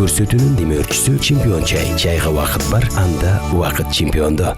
көрсөтүүнүн демөөрчүсү чемпион чай. Чайга убакыт бар, анда убакыт чемпиондо.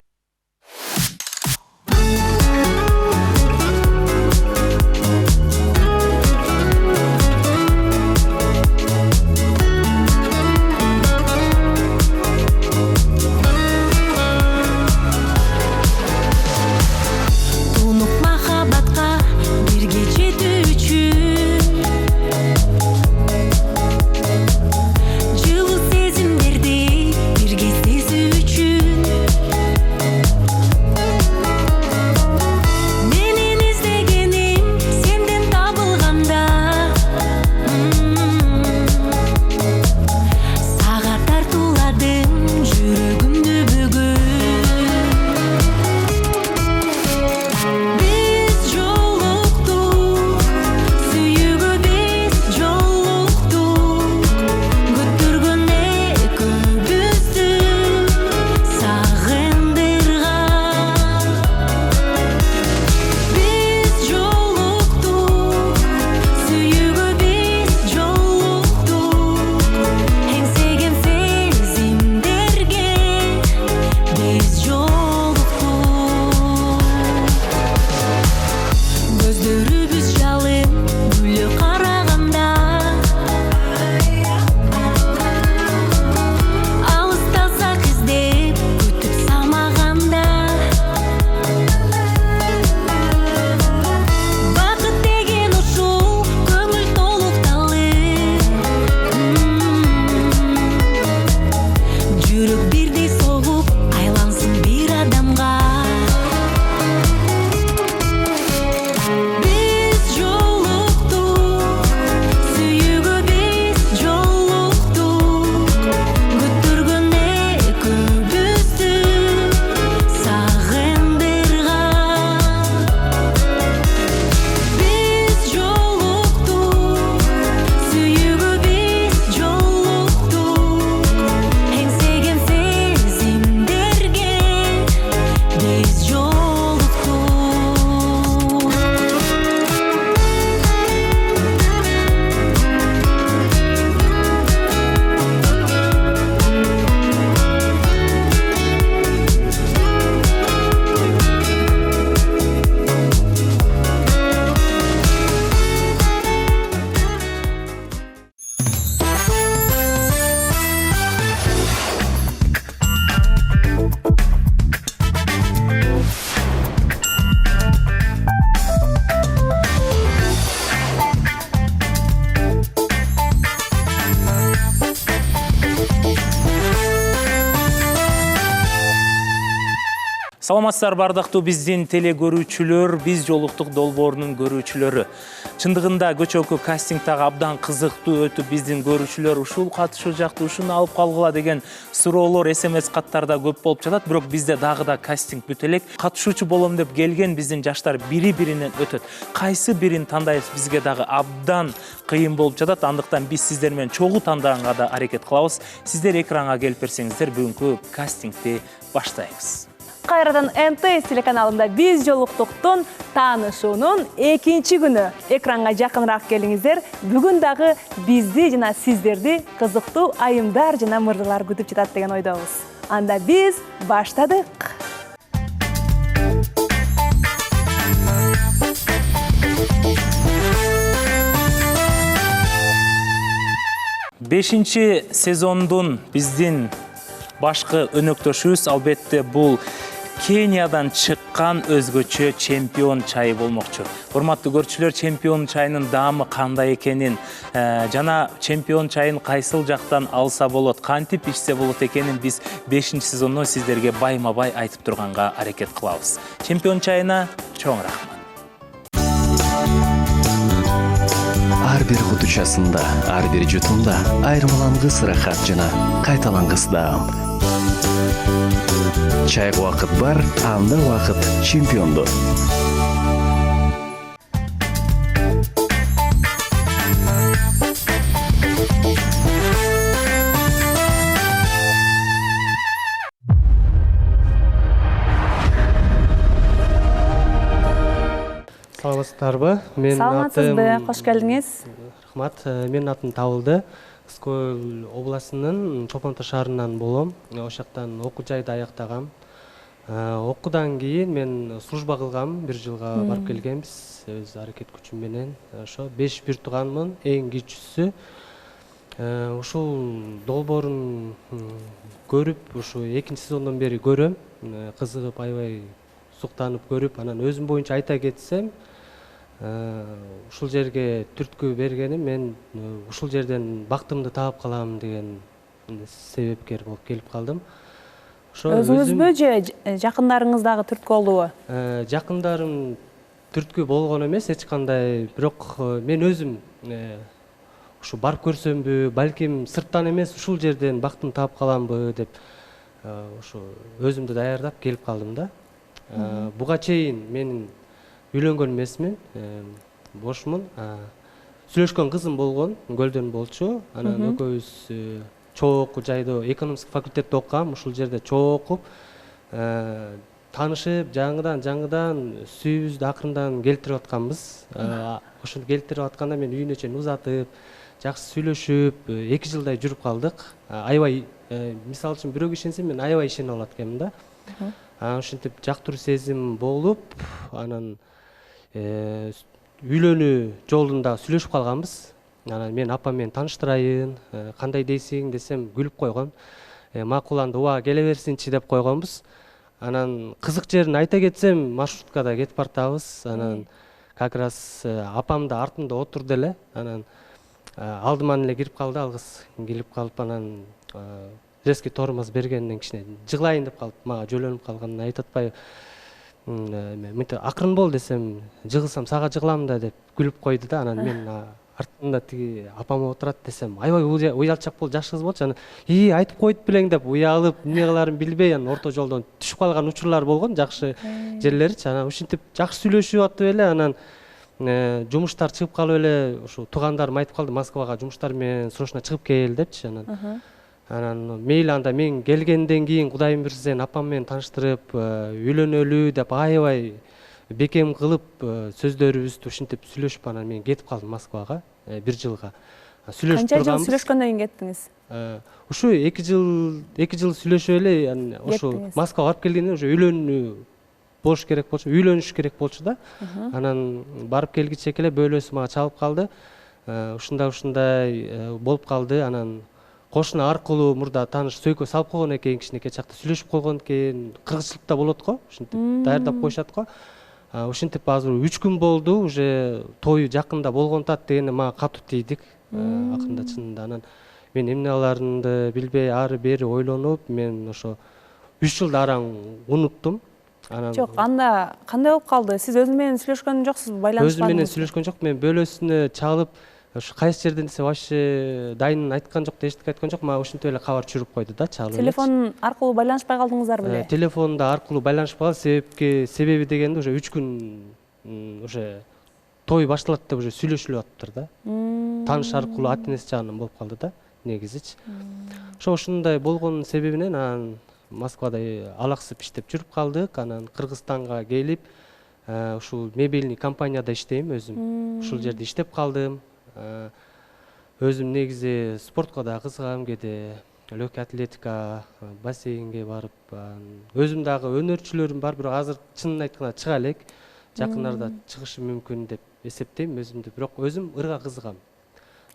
Саламатсыздар бардактуу биздин теле көрүүчүлөр, биз жолуктук долбоорунун көрүүчүлөрү. Чындыгында көчөкү кастингдагы абдан кызыктуу өтүп, биздин көрүүчүлөр ушул катышуу жакты, ушуну алып калгыла деген суроолор SMS каттарда көп болуп жатат. Бирок бизде дагы да кастинг бүтө элек. Катышуучу болом деп келген биздин жаштар бири-биринен өтөт. Кайсы бирин тандайбыз бизге дагы абдан кыйын болуп жатат. Андыктан биз сиздер менен чогуу тандаганга да аракет кылабыз. Сиздер экранга келип берсеңиздер, бүгүнкү кастингди баштайбыз. Кайрадан МТС телеканалында биз жолуктуктун таанышуунун 2-чи күнү. Экранга жакыныраак келиңиздер. Бүгүн дагы бизди жана сиздерди кызыктуу айымдар жана мырзалар күтүп жатат деген ойдобуз. Анда биз баштадык. Бешинчи сезондун биздин башкы өнөктөшүбүз албетте бул Кениядан чыккан өзгөчө чемпион чайы болмокчу. Урматтуу көрүүчүлөр, чемпион чайынын даамы кандай экенин жана чемпион чайын кайсыл жактан алса болот, кантип ичсе болот экенин биз 5-чи сезондо сиздерге байма-бай айтып турганга аракет кылабыз. Чемпион чайына чоң рахмат. Ар бир кутучасында, ар бир жутумда айырмалангыс ырахат жана кайталангыс даам. Чайга убакыт бар, анда убакыт чемпиондо. Саламатсыздарбы? Саламатсызбы, кош келдиңиз. Рахмат, менин атым Табылды. Ысык-көл областынын Чолпон Ата шаарынан болом. Ошол жактан окуу жайды аяктагам. Окуудан кийин мен служба кылгам, 1 жылга барып келгенбиз өз аракет күчүм менен. Ошо 5 бир тууганмын, эң кичүүсү. Ушул долбоорун көрүп, ушу 2 сезондон бери көрөм. Кызыгып, аябай суктанып көрүп, анан өзүм боюнча айта кетсем, ушул жерге түрткү бергени мен ушул жерден бактымды таап калам деген себепкер болуп келип калдым. Өзүңүзбү же жакындарыңыз түрткү болдубу? Жакындарым түрткү болгон эмес эч кандай, бирок мен өзүм ушу барып көрсөмбү, балким сырттан эмес ушул жерден бактым таап каламбы деп ушу өзүмдү даярдап келип калдым да. Буга чейин мен үйлөнгөн эмесмин, бошмун. Сүйлөшкөн кызым болгон, Көлдөн болчу. Анан экөөбүз чоо окуу жайда экономический факультетте окугам, ушул жерде чоо окуп, таанышып, жаңыдан сүйүүбүздү акырындан келтирип атканбыз. Ошону келтирип атканда мен үйүнө чейин узатып, жакшы сүйлөшүп, 2 жылдай жүрүп калдык. Аябай, мисалы үчүн бирөөгө ишенсем, мен аябай ишенип алат экенмин да. Ошентип жактыруу сезим болуп, анан үйлөнүү жолунда сүйлөшүп калганбыз. Анан мен апам менен тааныштырайын, кандай дейсиң десем, күлүп койгон. Макуланды, уа келе берсинчи деп койгонбуз. Анан кызык жерин айта кетсем, маршруткада кетип бартабыз. Анан как раз апам да артымда отурду эле. Анан алдыман эле кирип калды, алгыс келип калып, анан резкий тормоз бергенден кичине жыглайын деп калып, мага жөлөнүп калганын айтып атпайбы. Мынтип акырын бол десем, жыгылсам сага жыгылам да деп күлүп койду да. Анан мен артында тиги апам отурат десем, аябай уялчак болду, жаш кыз болчу. Анан айтып койдуп белең деп уялып, эмне кыларын билбей, анан орто жолдон түшүп калган учурлар болгон, жакшы жерлеричи. Анан ушинтип жакшы сүйлөшүп атып эле, анан жумуштар чыгып калып эле, ушу туугандарым айтып калды, Москвага жумуштар менен срочно чыгып кел депчи. Анан мейли анда мен келгенден кийин Кудайым буйрса апам менен тааныштырып, үйлөнөлү деп аябай бекем кылып сөздөрүбүздү ушинтип сүйлөшүп, анан мен кетип калдым Москвага 1 жылга. Сүйлөшүп турганбыз. Канча жыл сүйлөшкөндөн кийин кеттиңиз? Ушу 2 жыл сүйлөшүп эле, ушу Москвага барып келгенден уже үйлөнүү болуш керек болчу, үйлөнүш керек болчу да. Анан барып келгиче эле бөлөсү мага чалып калды. Ушундай болуп калды. Анан кошуна аркылуу мурда тааныш сөйкө салып койгон экен, кичинекей чакта сүйлөшүп койгон экен. Кыргызчылыкта болот го, ушинтип даярдап коюшат го. Ушинтип азыр 3 күн болду, уже тою жакында болгонтат дегенде мага катуу тийдик. Акырында чынында анан мен эмнелеринди билбей ары бери ойлонуп, мен ошо 3 жылда араң унуттум. Жок, анда кандай болуп калды? Сиз өзү менен сүйлөшкөн жоксузбу, байланышпадыңызбы? Өзү менен сүйлөшкөн жок, мен бөлөсүнө чалып, ушу кайсы жерден десе вообще дайынын айткан жок, эчтеке айткан жок, мага ушинтип эле кабар жүрүп койду да, чалып. Телефон аркылуу байланышпай калдыңыздар беле? Телефонда аркылуу байланышпай калды, себеби дегенде уже 3 күн уже той башталат деп уже сүйлөшүлүп атыптыр да. Тааныш аркылуу ата-энеси жагынан болуп калды да, негизичи. Ушундай болгонун себебинен анан Москвада алаксып иштеп жүрүп калдык. Анан Кыргызстанга келип, ушул мебельный компанияда иштейм өзүм. Ушул жерде иштеп калдым. Өзүм негизи спортко да кызыгам, кээде легкий атлетика, бассейнге барып, өзүм дагы өнөрчүлөрүм бар, бирок азыр чынын айтканда чыга элек. Жакын арада чыгышы мүмкүн деп эсептейм өзүмдү, бирок өзүм ырга кызыгам.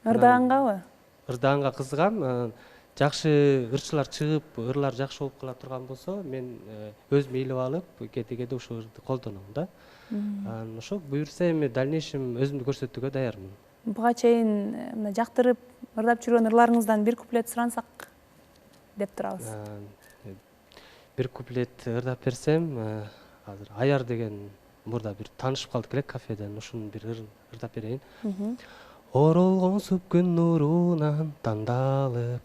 Ырдагангабы? Ырдаганга кызыгам. Жакшы ырчылар чыгып, ырлар жакшы болуп кала турган болсо, мен өзүм ыйлып алып, кээде ушул ырды колдоном да. Ошо буйрса эми дальнейшем өзүмдү көрсөтүүгө даярмын. Буга чейин жактырып ырдап жүргөн ырларыңыздан бир куплет сурансак деп турабыз. Бир куплет ырдап берсем, азыр Аяр деген мурда бир таанышып калдык элек кафеден, ушунун бир ырын ырдап берейин. Оролгон суп күн нурунан тандалып,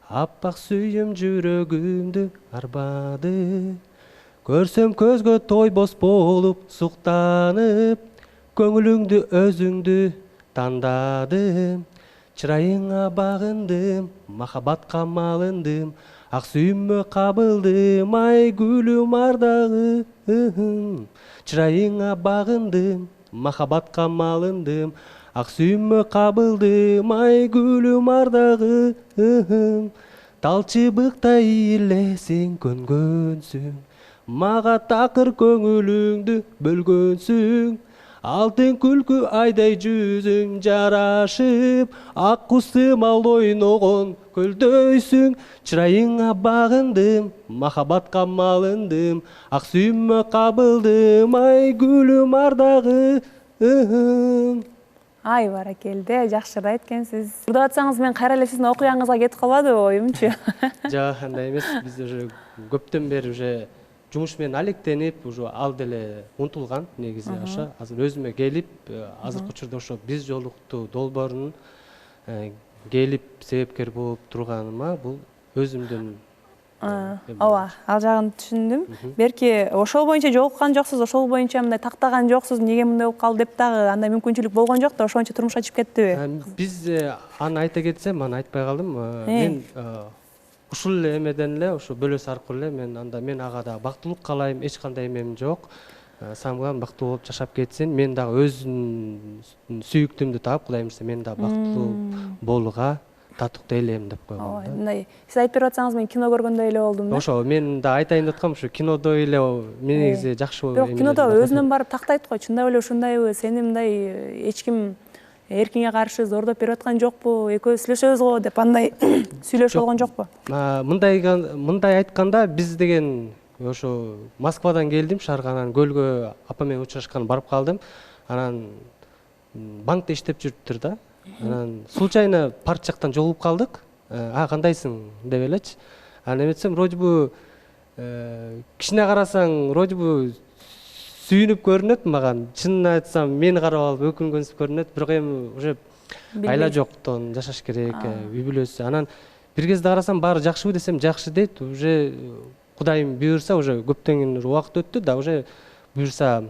аппак сүйүм жүрөгүмдү арбады. Көрсөм көзгө тойбос болуп суктанып, көңүлүңдү өзүңдү тандадым. Чырайыңа багындым, махабатка малындым, ак сүйүммө кабылдым, ай гүлүм ардагым. Чырайыңа багындым, махабатка малындым, ак сүйүмө кабылдым ай гүлүм ардагым, тал чыбыктай ийлесең көнгөнсүң, мага такыр көңүлүңдү бөлгөнсүң, алтын күлкү айдай жүзүң жарашып, ак кустымал ойногон көлдөйсүң, чырайыңа багындым, махабатка малындым, ак сүйүмө кабылдым ай гүлүм ардагым. Ай баракелде, жакшыраак эткенсиз. Урдап атсаңыз мен кайра эле сиздин окуяңызга кетип калбадыбы оюмчу? Жок, андай эмес. Биз уже көптөн бери уже жумуш менен алектенип, уже ал деле унутулган негизи ошо. Азыр өзүмө келип, азыркы учурда ошо биз жолуктуу долбоорунун келип себепкер болуп турганыма бул өзүмдүн Ооба, ал жагын түшүндүм. Берки ошол боюнча жолуккан жоксуз, ошол боюнча мындай тактаган жоксуз, эмнеге мындай болуп калды деп дагы андай мүмкүнчүлүк болгон жок да, ошончо турмушка чыгып кеттиби? Биз аны айта кетсем, аны айтпай калдым. Мен ушул эле эмеден эле, ошо бөлөс аркылуу эле мен ага да бактылык каалайм, эч кандай эмем жок. Самое главное бактылуу болуп жашап кетсин. Мен дагы өзүмдүн сүйүктүмдү таап, Кудайым иште мен да бактылуу болууга татыктуу элем деп койгом да. Мындай сиз айтып берип атсаңыз мен кино көргөндөй эле болдум да. Ошо мен да айтайын деп аткам, ушу кинодо эле мен негизи жакшы болуп. Бирок кинодо өзүнөн барып тактайт го, чындап эле ушундайбы, сени мындай эч ким эркиңе каршы зордоп берип аткан жокпу, экөөбүз сүйлөшөбүз го деп андай сүйлөшүп болгон жокпу? Мындай айтканда биз деген ошо Москвадан келдим, шаарга, анан көлгө апа менен учурашкан барып калдым. Анан банкта иштеп жүрүптүр да. Анан случайно парк жактан жолугуп калдык. Кандайсың деп элечи. Анан эметсем, вроде бы кичине карасаң, вроде бы сүйүнүп көрүнөт мага. Чынын айтсам, мени карап алып өкүнгөнсүп көрүнөт, бирок эми уже айла жоктон жашаш керек, үй бүлөсү. Анан бир кезде карасам баары жакшыбы десем, жакшы дейт. Уже Кудайым буйрса, уже көптөн убакыт өттү да, уже буйрса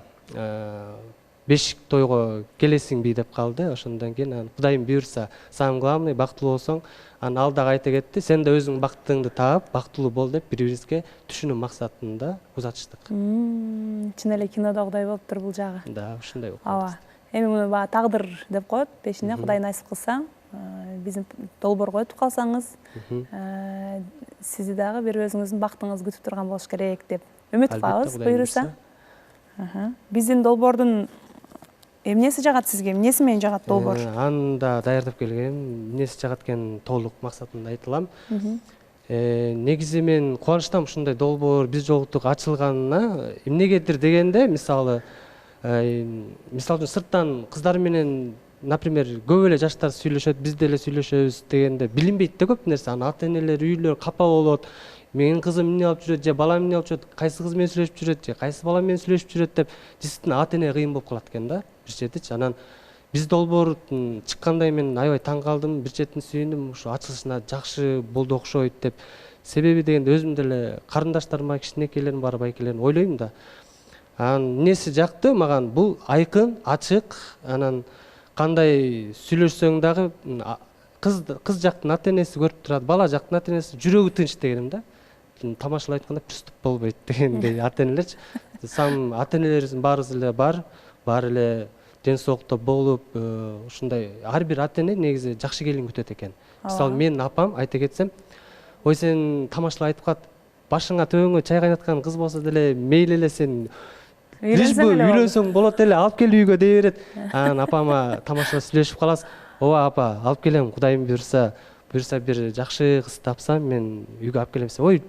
бешик тойго келесиңби деп калды. Ошондон кийин Кудайым буйрса, самое главное бактылуу болсоң, анан ал дагы айта кетти, сен да өзүң бактыңды таап, бактылуу бол деп бири-бирибизге түшүнүү максатында узатыштык. Чын эле кинодогудай болуптур бул жагы. Да, ушундай болуп. Ооба. Эми муну баягы тагдыр деп коет, пешине Кудай насип кылса, биздин долбоорго өтүп калсаңыз, сизди дагы бир өзүңүздүн бактыңыз күтүп турган болуш керек деп үмүт кылабыз, буйруса. Биздин долбоордун эмнеси жагат сизге? Эмнеси менен жагат долбоор? Аны да даярдап келгем. Эмнеси жагат экен толук максатында айтылам. Негизи мен кубанычтамын ушундай долбоор биз жолуктук ачылганына. Эмнегедир дегенде, мисалы үчүн сырттан кыздар менен, например, көп эле жаштар сүйлөшөт, биз деле сүйлөшөбүз дегенде билинбейт да көп нерсе. Аны ата-энелер, үйлөр капа болот. Менин кызым эмне алып жүрөт, же балам эмне алып жүрөт, кайсы кыз менен сүйлөшүп жүрөт, же кайсы бала менен сүйлөшүп жүрөт деп действительно ата-эне кыйын болуп калат экен да бир четичи. Анан биз долбоор чыккандай мен аябай таң калдым, бир четин сүйүндүм, ушу ачылышына жакшы болду окшойт деп. Себеби дегенде өзүм деле карындаштарыма, кичинекейлерим бар, байкелерим ойлойм да. Анан эмнеси жакты маган, бул айкын, ачык, анан кандай сүйлөшсөң дагы кыз жактын ата-энеси көрүп турат, бала жактын ата-энеси жүрөгү тынч дегеним да. Тамашалап айтканда приступ болбойт дегендей ата-энелерчи. Сам ата-энелерибиздин баарыбыз эле баары эле ден соолукта болуп, ушундай ар бир ата-эне негизи жакшы келин күтөт экен. Мисалы менин апам айта кетсем, ой сен тамашалап айтып кат, башыңа төбөңө чай кайнаткан кыз болсо деле мейли эле сен үйлөнсөң болот эле, алып кел үйгө дей берет. Анан апама тамашалап сүйлөшүп каласыз. Ооба апа, алып келем, Кудайым буйрса бир жакшы кыз тапсам, мен үйгө алып келем. Ой,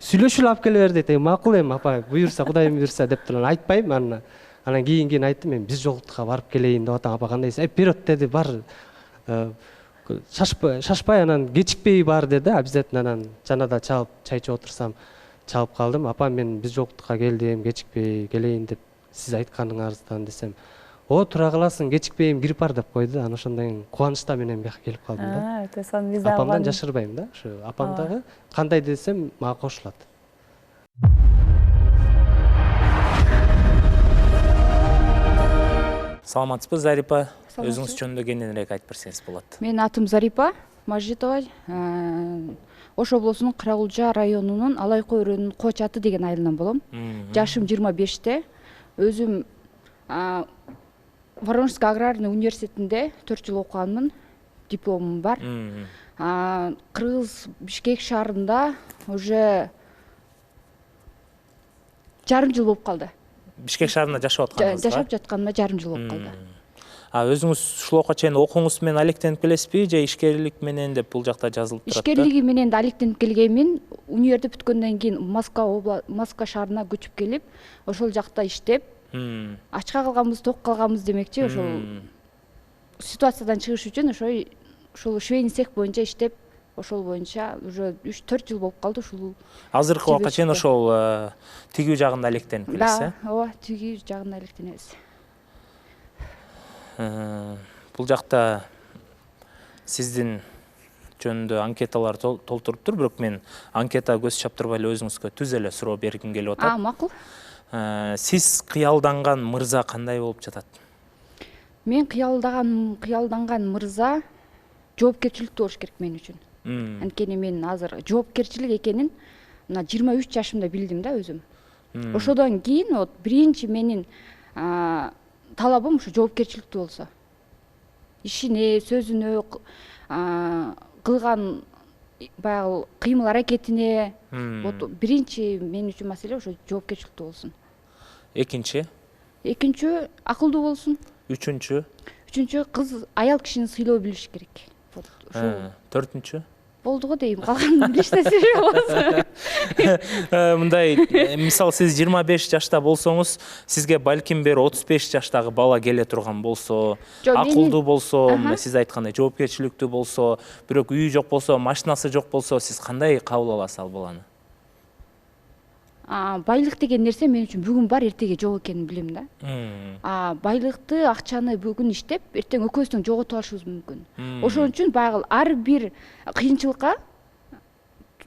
сүйлөшүп алып келе бер дейт. Макул эми апа, буйрса, Кудайым буйрса деп турам. Айтпайм аны. Анан кийин айттым, мен биз жолуктукка барып келейин деп атам. Апа кандайсың? Вперед деди, бар. Шашпай, анан кечикпей бар деди. Обязательно анан жанада чалып, чай ичип отурсам, чалып калдым. Апа, мен биз жолуктукка келдим, кечикпей келейин деп сиз айтканыңыздан десем. О, тура каласың, кечикпейм, кирип бар деп койду. Анан ошондон кийин кубанычта менен бияка келип калдым да. Өтө сонун, биз дагы апамдан жашырбайм да. Ушу апам дагы кандай десем мага кошулат. Саламатсызбы, Зарипа? Өзүңүз жөнүндө кененирээк айтып берсеңиз болот. Менин атым Зарипа Мажитова. Ош облусунун Кырагулжа районунун Алайкы өрөөнүн Кочаты деген айылынан болом. Жашым 25-те. Өзүм Воронежский аграрный университетинде 4 жыл окуганмын, дипломум бар. Кыргыз Бишкек шаарында уже жарым жыл болуп калды. Бишкек шаарында жашап атканыңызга? Жашап жатканыма жарым жыл болуп калды. Өзүңүз ушулга чейин окууңуз менен алектенип келесизби же ишкерлик менен деп бул жакта жазылып турат? Ишкерлиги менен да алектенип келгенмин. Универди бүткөндөн кийин Москва шаарына көчүп келип, ошол жакта иштеп, ачка калганбыз, ток калганбыз демекчи, ошол ситуациядан чыгыш үчүн ошол швейный цех боюнча иштеп, ошол боюнча уже 3-4 жыл болуп калды ушул. Азыркы убакка чейин ошол тигүү жагында алектенип келесиз, Да, ооба, тигүү жагында алектенебиз. Бул жакта сиздин жөнүндө анкеталар толтуруптур, бирок мен анкета көз чаптырбай эле өзүңүзгө түз эле суроо бергим келип атат. Макул. Сиз кыялданган мырза кандай болуп жатат? Мен кыялданган мырза жоопкерчиликтүү болуш керек мен үчүн. Анткени мен азыр жоопкерчилик экенин мына 23 жашымда билдим да өзүм. Ошодон кийин вот биринчи менин талабым ушу жоопкерчиликтүү болсо. Ишине, сөзүнө, кылган баягы кыймыл аракетине вот биринчи мен үчүн маселе ошо жоопкерчиликтүү болсун. Экинчи акылдуу болсун. Үчүнчү кыз аял кишини сыйлоо билиш керек. Вот ушул. Төртүнчү? Болду го дейм, калган эч нерсе болсун. Мындай, мисалы сиз 25 жашта болсоңуз, сизге балким бир 35 жаштагы бала келе турган болсо, акылдуу болсо, сиз айткандай жоопкерчиликтүү болсо, бирок үйү жок болсо, машинасы жок болсо, сиз кандай кабыл аласыз ал баланы? Байлык деген нерсе мен үчүн бүгүн бар, эртеге жок экенин билем да. Байлыкты, акчаны бүгүн иштеп, эртең экөөбүздүн жоготуп алышыбыз мүмкүн. Ошон үчүн баягы ар бир кыйынчылыкка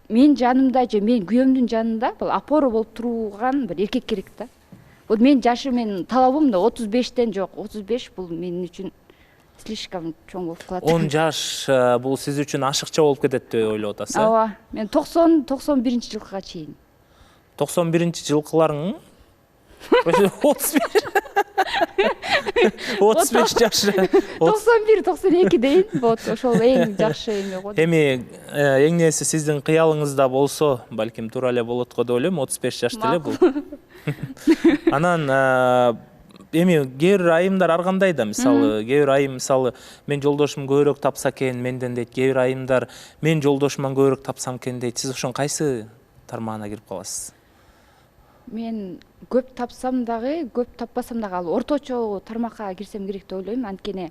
мен жанымда же мен күйөөмдүн жанында бул опора болуп турган бир эркек керек да. Вот мен жашы мен талабым да 35тен жок, 35 бул мен үчүн слишком чоң болуп калат. 10 жаш бул сиз үчүн ашыкча болуп кетет деп ойлоп атасыз? Ооба, мен 90-91 жылкыга чейин. 91 жылкыларың 35 жаш. 91-92 дейин, вот ошол эң жакшы эме го. Эми эң нерсе сиздин кыялыңызда болсо, балким туура эле болот го деп ойлойм, 35 жашта эле бул. Анан эми кээ бир айымдар ар кандай да, мисалы, кээ бир айым мисалы, мен жолдошум көбүрөөк тапса экен менден дейт, кээ бир айымдар мен жолдошуман көбүрөөк тапсам экен дейт. Сиз ошон кайсы тармагына кирип каласыз? Мен көп тапсам дагы, көп таппасам дагы ал орточо тармакка кирсем керек деп ойлойм. Анткени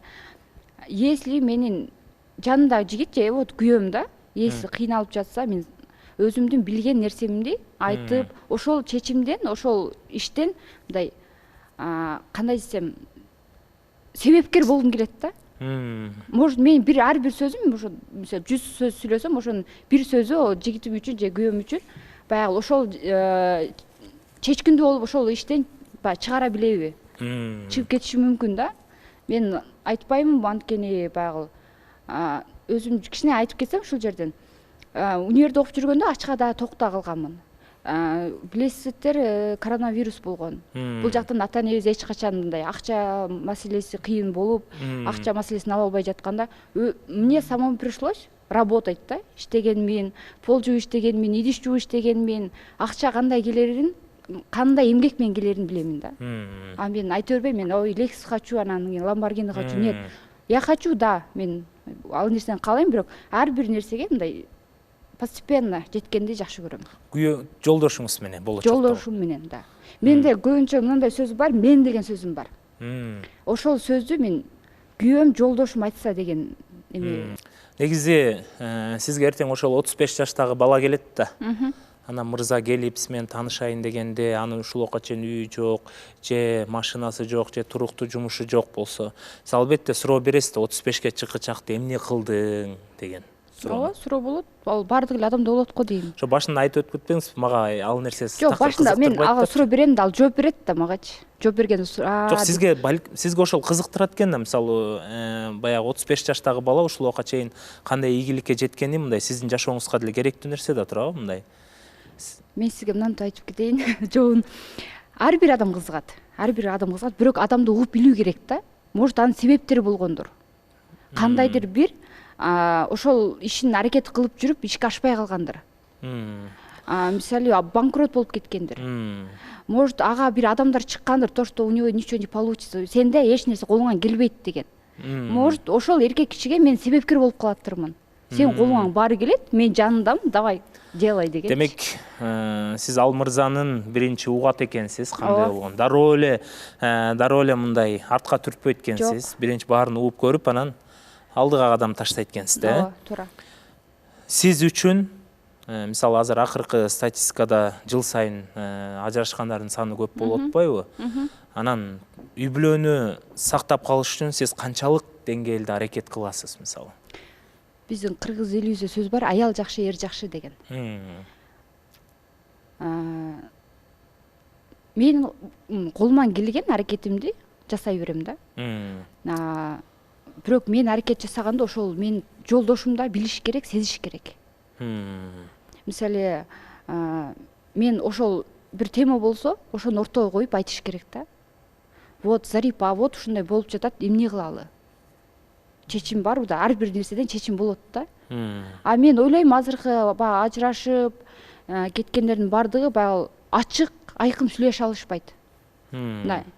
если менин жанымдагы жигит же вот күйөөм да, если кыйналып жатса, мен өзүмдүн билген нерсемди айтып, ошол чечимден, ошол иштен мындай кандай десем, себепкер болгум келет да. Может, мен ар бир сөзүм, ошо 100 сөз сүйлөсөм, ошонун бир сөзү жигитим үчүн же күйөөм үчүн баягы ошол чечкиндүү болуп ошол иштен чыгара билеби? Чыгып кетиши мүмкүн да. Мен айтпаймын, анткени баягы өзүм кичине айтып кетсем ушул жерден. Универде окуп жүргөндө ачкада токто калганмын. Билесиздер, коронавирус болгон. Бул жактан ата-энебиз эч качан мындай акча маселеси кыйын болуп, акча маселесин ала албай жатканда, мне самому пришлось работать да, иштегенмин, пол жууп иштегенмин, идиш жууп иштегенмин, акча кандай келерин, кандай эмгек менен келерин билемин да. Мен айта бербейм, мен ой Lexus хочу, анан Lamborghini хочу. Нет. Я хочу, да, мен ал нерсени каалайм, бирок ар бир нерсеге мындай постепенно жеткенди жакшы көрөм. Күйөө жолдошуңуз менен болочокто. Жолдошум менен, да. Менде көбүнчө мындай сөз бар, мен деген сөзүм бар. Ошол сөздү мен күйөөм, жолдошум айтса деген эме. Негизи сизге эртең ошол 35 жаштагы бала келет да. Анан мырза келип, сиз менен таанышайын дегенде, анын ушул окка чейин үйү жок, же машинасы жок, же туруктуу жумушу жок болсо, сиз албетте суроо бересиз да, 35ке чыккычакты эмне кылдың деген. Ооба, суроо болот. Ал бардык эле адамда болот го дейм. Ошо башында айтып өтүп кетпеңиз, мага ал нерсе жок, башында мен ага суроо берем да, ал жооп берет да магачы. Жооп бергенде жок, сизге ошол кызыктырат экен да, мисалы, баягы 35 жаштагы бала ушул окка чейин кандай ийгиликке жеткени мындай сиздин жашооңузга деле керектүү нерсе да, туурабы мындай? Мен сизге мынантип айтып кетейин. Жоон ар бир адам кызыгат. Бирок адамды угуп билүү керек да. может анын себептери болгондур. Кандайдыр бир ошол ишин аракет кылып жүрүп ишке ашпай калгандыр. Мисалы банкрот болуп кеткендир. Может ага бир адамдар чыккандыр, то что у него ничего не получится, сенде эч нерсе колуңан келбейт деген. Может ошол эркек кишиге мен себепкер болуп калаттырмын. Сен колуңан баары келет, мен жанындамын, давай делай деген. Демек, сиз ал мырзанын биринчи угат экенсиз, кандай болгон. Дароо эле мындай артка түртпөйт экенсиз. Биринчи баарын угуп көрүп, анан алдыга кадам таштайт экенсиз да. Ооба, туура. Сиз үчүн мисалы азыр акыркы статистикада жыл сайын ажырашкандардын саны көп болуп атпайбы? Анан үй бүлөнү сактап калыш үчүн сиз канчалык деңгээлде аракет кыласыз мисалы? Биздин кыргыз элибизде сөз бар, аял жакшы, эр жакшы деген. Мен колуман келген аракетимди жасай берем да. Бирок мен аракет жасаганда ошол мен жолдошум да билиш керек, сезиш керек. Мисалы, мен ошол бир тема болсо, ошону ортого коюп айтыш керек да. Вот Зарипа, вот ушундай болуп жатат, эмне кылалы? Чечим барбы да, ар бир нерседен чечим болот да. Мен ойлойм азыркы баягы ажырашып кеткендердин бардыгы баягы ачык, айкын сүйлөшө алышпайт.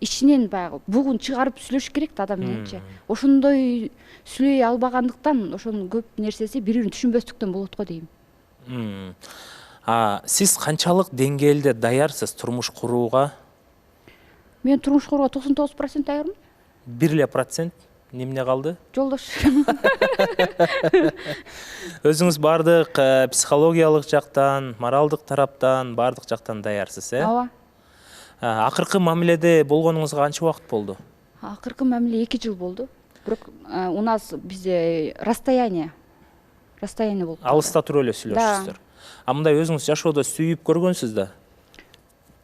Ичинен баягы бугун чыгарып сүйлөш керек да адам мененчи. Ошондой сүйлөй албагандыктан ошонун көп нерсеси бири-бирин түшүнбөстүктөн болот го дейм. Сиз канчалык деңгээлде даярсыз турмуш курууга? Мен турмуш курууга 99% даярмын. 1% немне калды? Жолдош. Өзүңүз бардык психологиялык жактан, моралдык тараптан, бардык жактан даярсыз, Ооба. Акыркы мамиледе болгонуңузга канча убакыт болду? Акыркы мамиле 2 жыл болду. Бирок у нас бизде расстояние болуп. Алыста туруп эле сүйлөшүсүздөр. Мындай өзүңүз жашоодо сүйүп көргөнсүз да?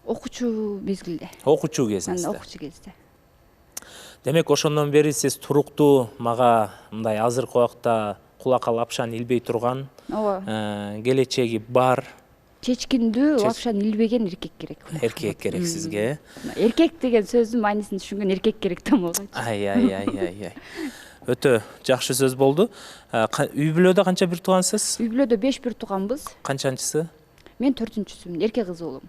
Окуучу мезгилде. Окуучу кезиңизде. Окуучу кезде. Демек ошондон бери сиз туруктуу мага мындай азыркы убакта кулакка лапшаны илбей турган, келечеги бар, чечкиндүү, лапшаны илбеген эркек керек. Эркек керек сизге. Эркек деген сөздүн маанисин түшүнгөн эркек керек да могу. Ай. Өтө жакшы сөз болду. Үй бүлөдө канча бир туугансыз? Үй бүлөдө 5 бир тууганбыз. Канчанчысы? Мен 4-чүсүмүн, эркек кыз болом.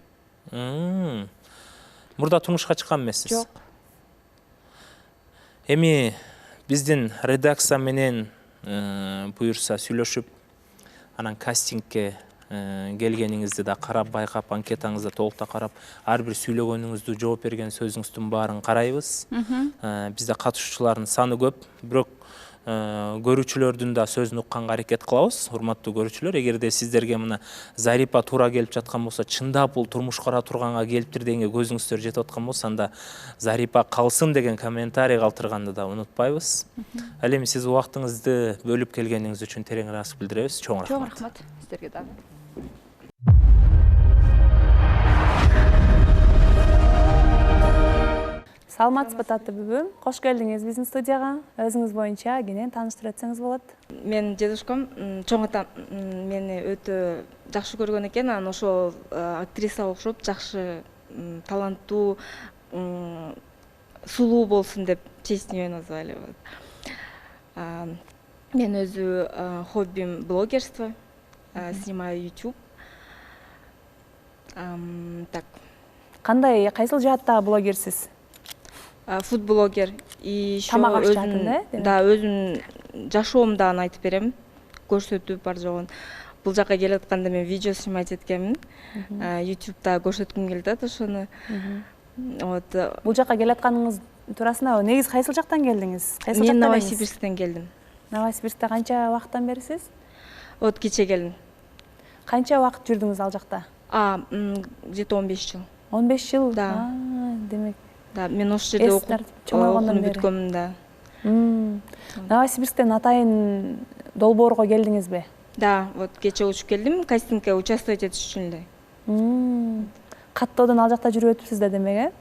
Мурда турмушка чыккан эмессиз? Жок. Эми биздин редакция менен буюрса сүйлөшүп, анан кастингке келгениңизди да карап, байкап, анкетаңызды толукта карап, ар бир сүйлөгөнүңүздү, жооп берген сөзүңүздүн баарын карайбыз. Бизде катышуучулардын саны көп, бирок көрүүчүлөрдүн да сөзүн укканга аракет кылабыз. Урматтуу көрүүчүлөр, эгерде сиздерге мына Зарипа туура келип жаткан болсо, чындап бул турмуш кура турганга келиптир дегенге көзүңүздөр жетип аткан болсо, анда Зарипа калсын деген комментарий калтырганды да унутпайбыз. Ал эми сиз убактыңызды бөлүп келгениңиз үчүн терең ыраазычылык билдиребиз. Чоң рахмат. Чоң рахмат сиздерге дагы. Саламатсызбы татты бүбүм, кош келдиңиз биздин студияга. Өзүңүз боюнча кенен тааныштырып өтсөңүз болот. Мен дедушкам чоң атам мени өтө жакшы көргөн экен, анан ошол актрисага окшоп жакшы, таланттуу, сулуу болсун деп чечтиме назвали. Мен өзү хоббим блогерство, снимаю YouTube. Так. Кандай, кайсыл жааттагы блогерсиз? Фуд-блогер и еще Тамак ашчатын, да, өзүм жашоомдан айтып берем, көрсөтүп бар жогун. Бул жака келип атканда мен видео снимать эткенмин. YouTube'да көрсөткүм келди ошону. Вот. Бул жака келатканыңыз туурасында негизи кайсыл жактан келдиңиз? Кайсыл жактан? Мен Новосибирсктен келдим. Новосибирскте канча убакыттан берисиз? Вот кече келдим. Канча убакыт жүрдүңүз ал жакта? Где-то 15 жыл. 15 жыл? Да. Демек. Да, мен ошол жерде окууну бүткөмүн да. Новосибирсктен атайын долбоорго келдиңизби? Да, вот кече учуп келдим, кастингке участвовать этиш үчүн эле. Каттоодон ал жакта жүрүп өтүпсүз да демек, э?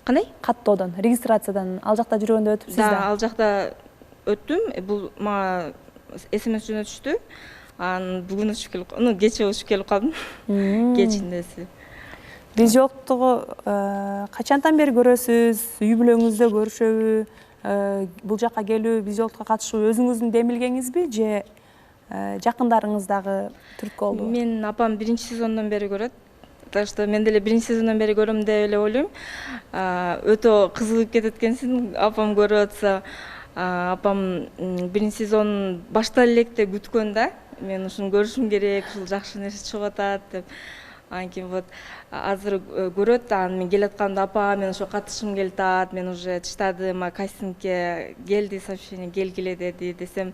Кандай? Каттоодон, регистрациядан ал жакта жүргөндө өтүпсүз да? Да, ал жакта өттүм. Бул мага СМС жөнөтүштү. Анан бүгүн учуп келип, кече учуп келип калдым. Кечиндеси. Биз жоктугу качантан бери көрөсүз? Үй бүлөңүздө көрүшөбү? бул жакка келүү, биз жолдукка катышуу өзүңүздүн демилгеңизби же жакындарыңыз дагы түрткү болду? Мен апам 1-сезондон бери көрөт. Так что мен деле 1-сезондон бери көрөм деп эле ойлойм. Өтө кызыгып кетет экенсиң, апам көрүп атса. Апам 1-сезон башта электе күткөн да. Мен ушуну көрүшүм керек, ушул жакшы нерсе чыгып атат деп. Анткени вот азыр көрөт, анан мен келатканда апа, мен ошо катышкым келип атат, мен уже чыштадым, кастингке келди сообщение, келгиле деди десем,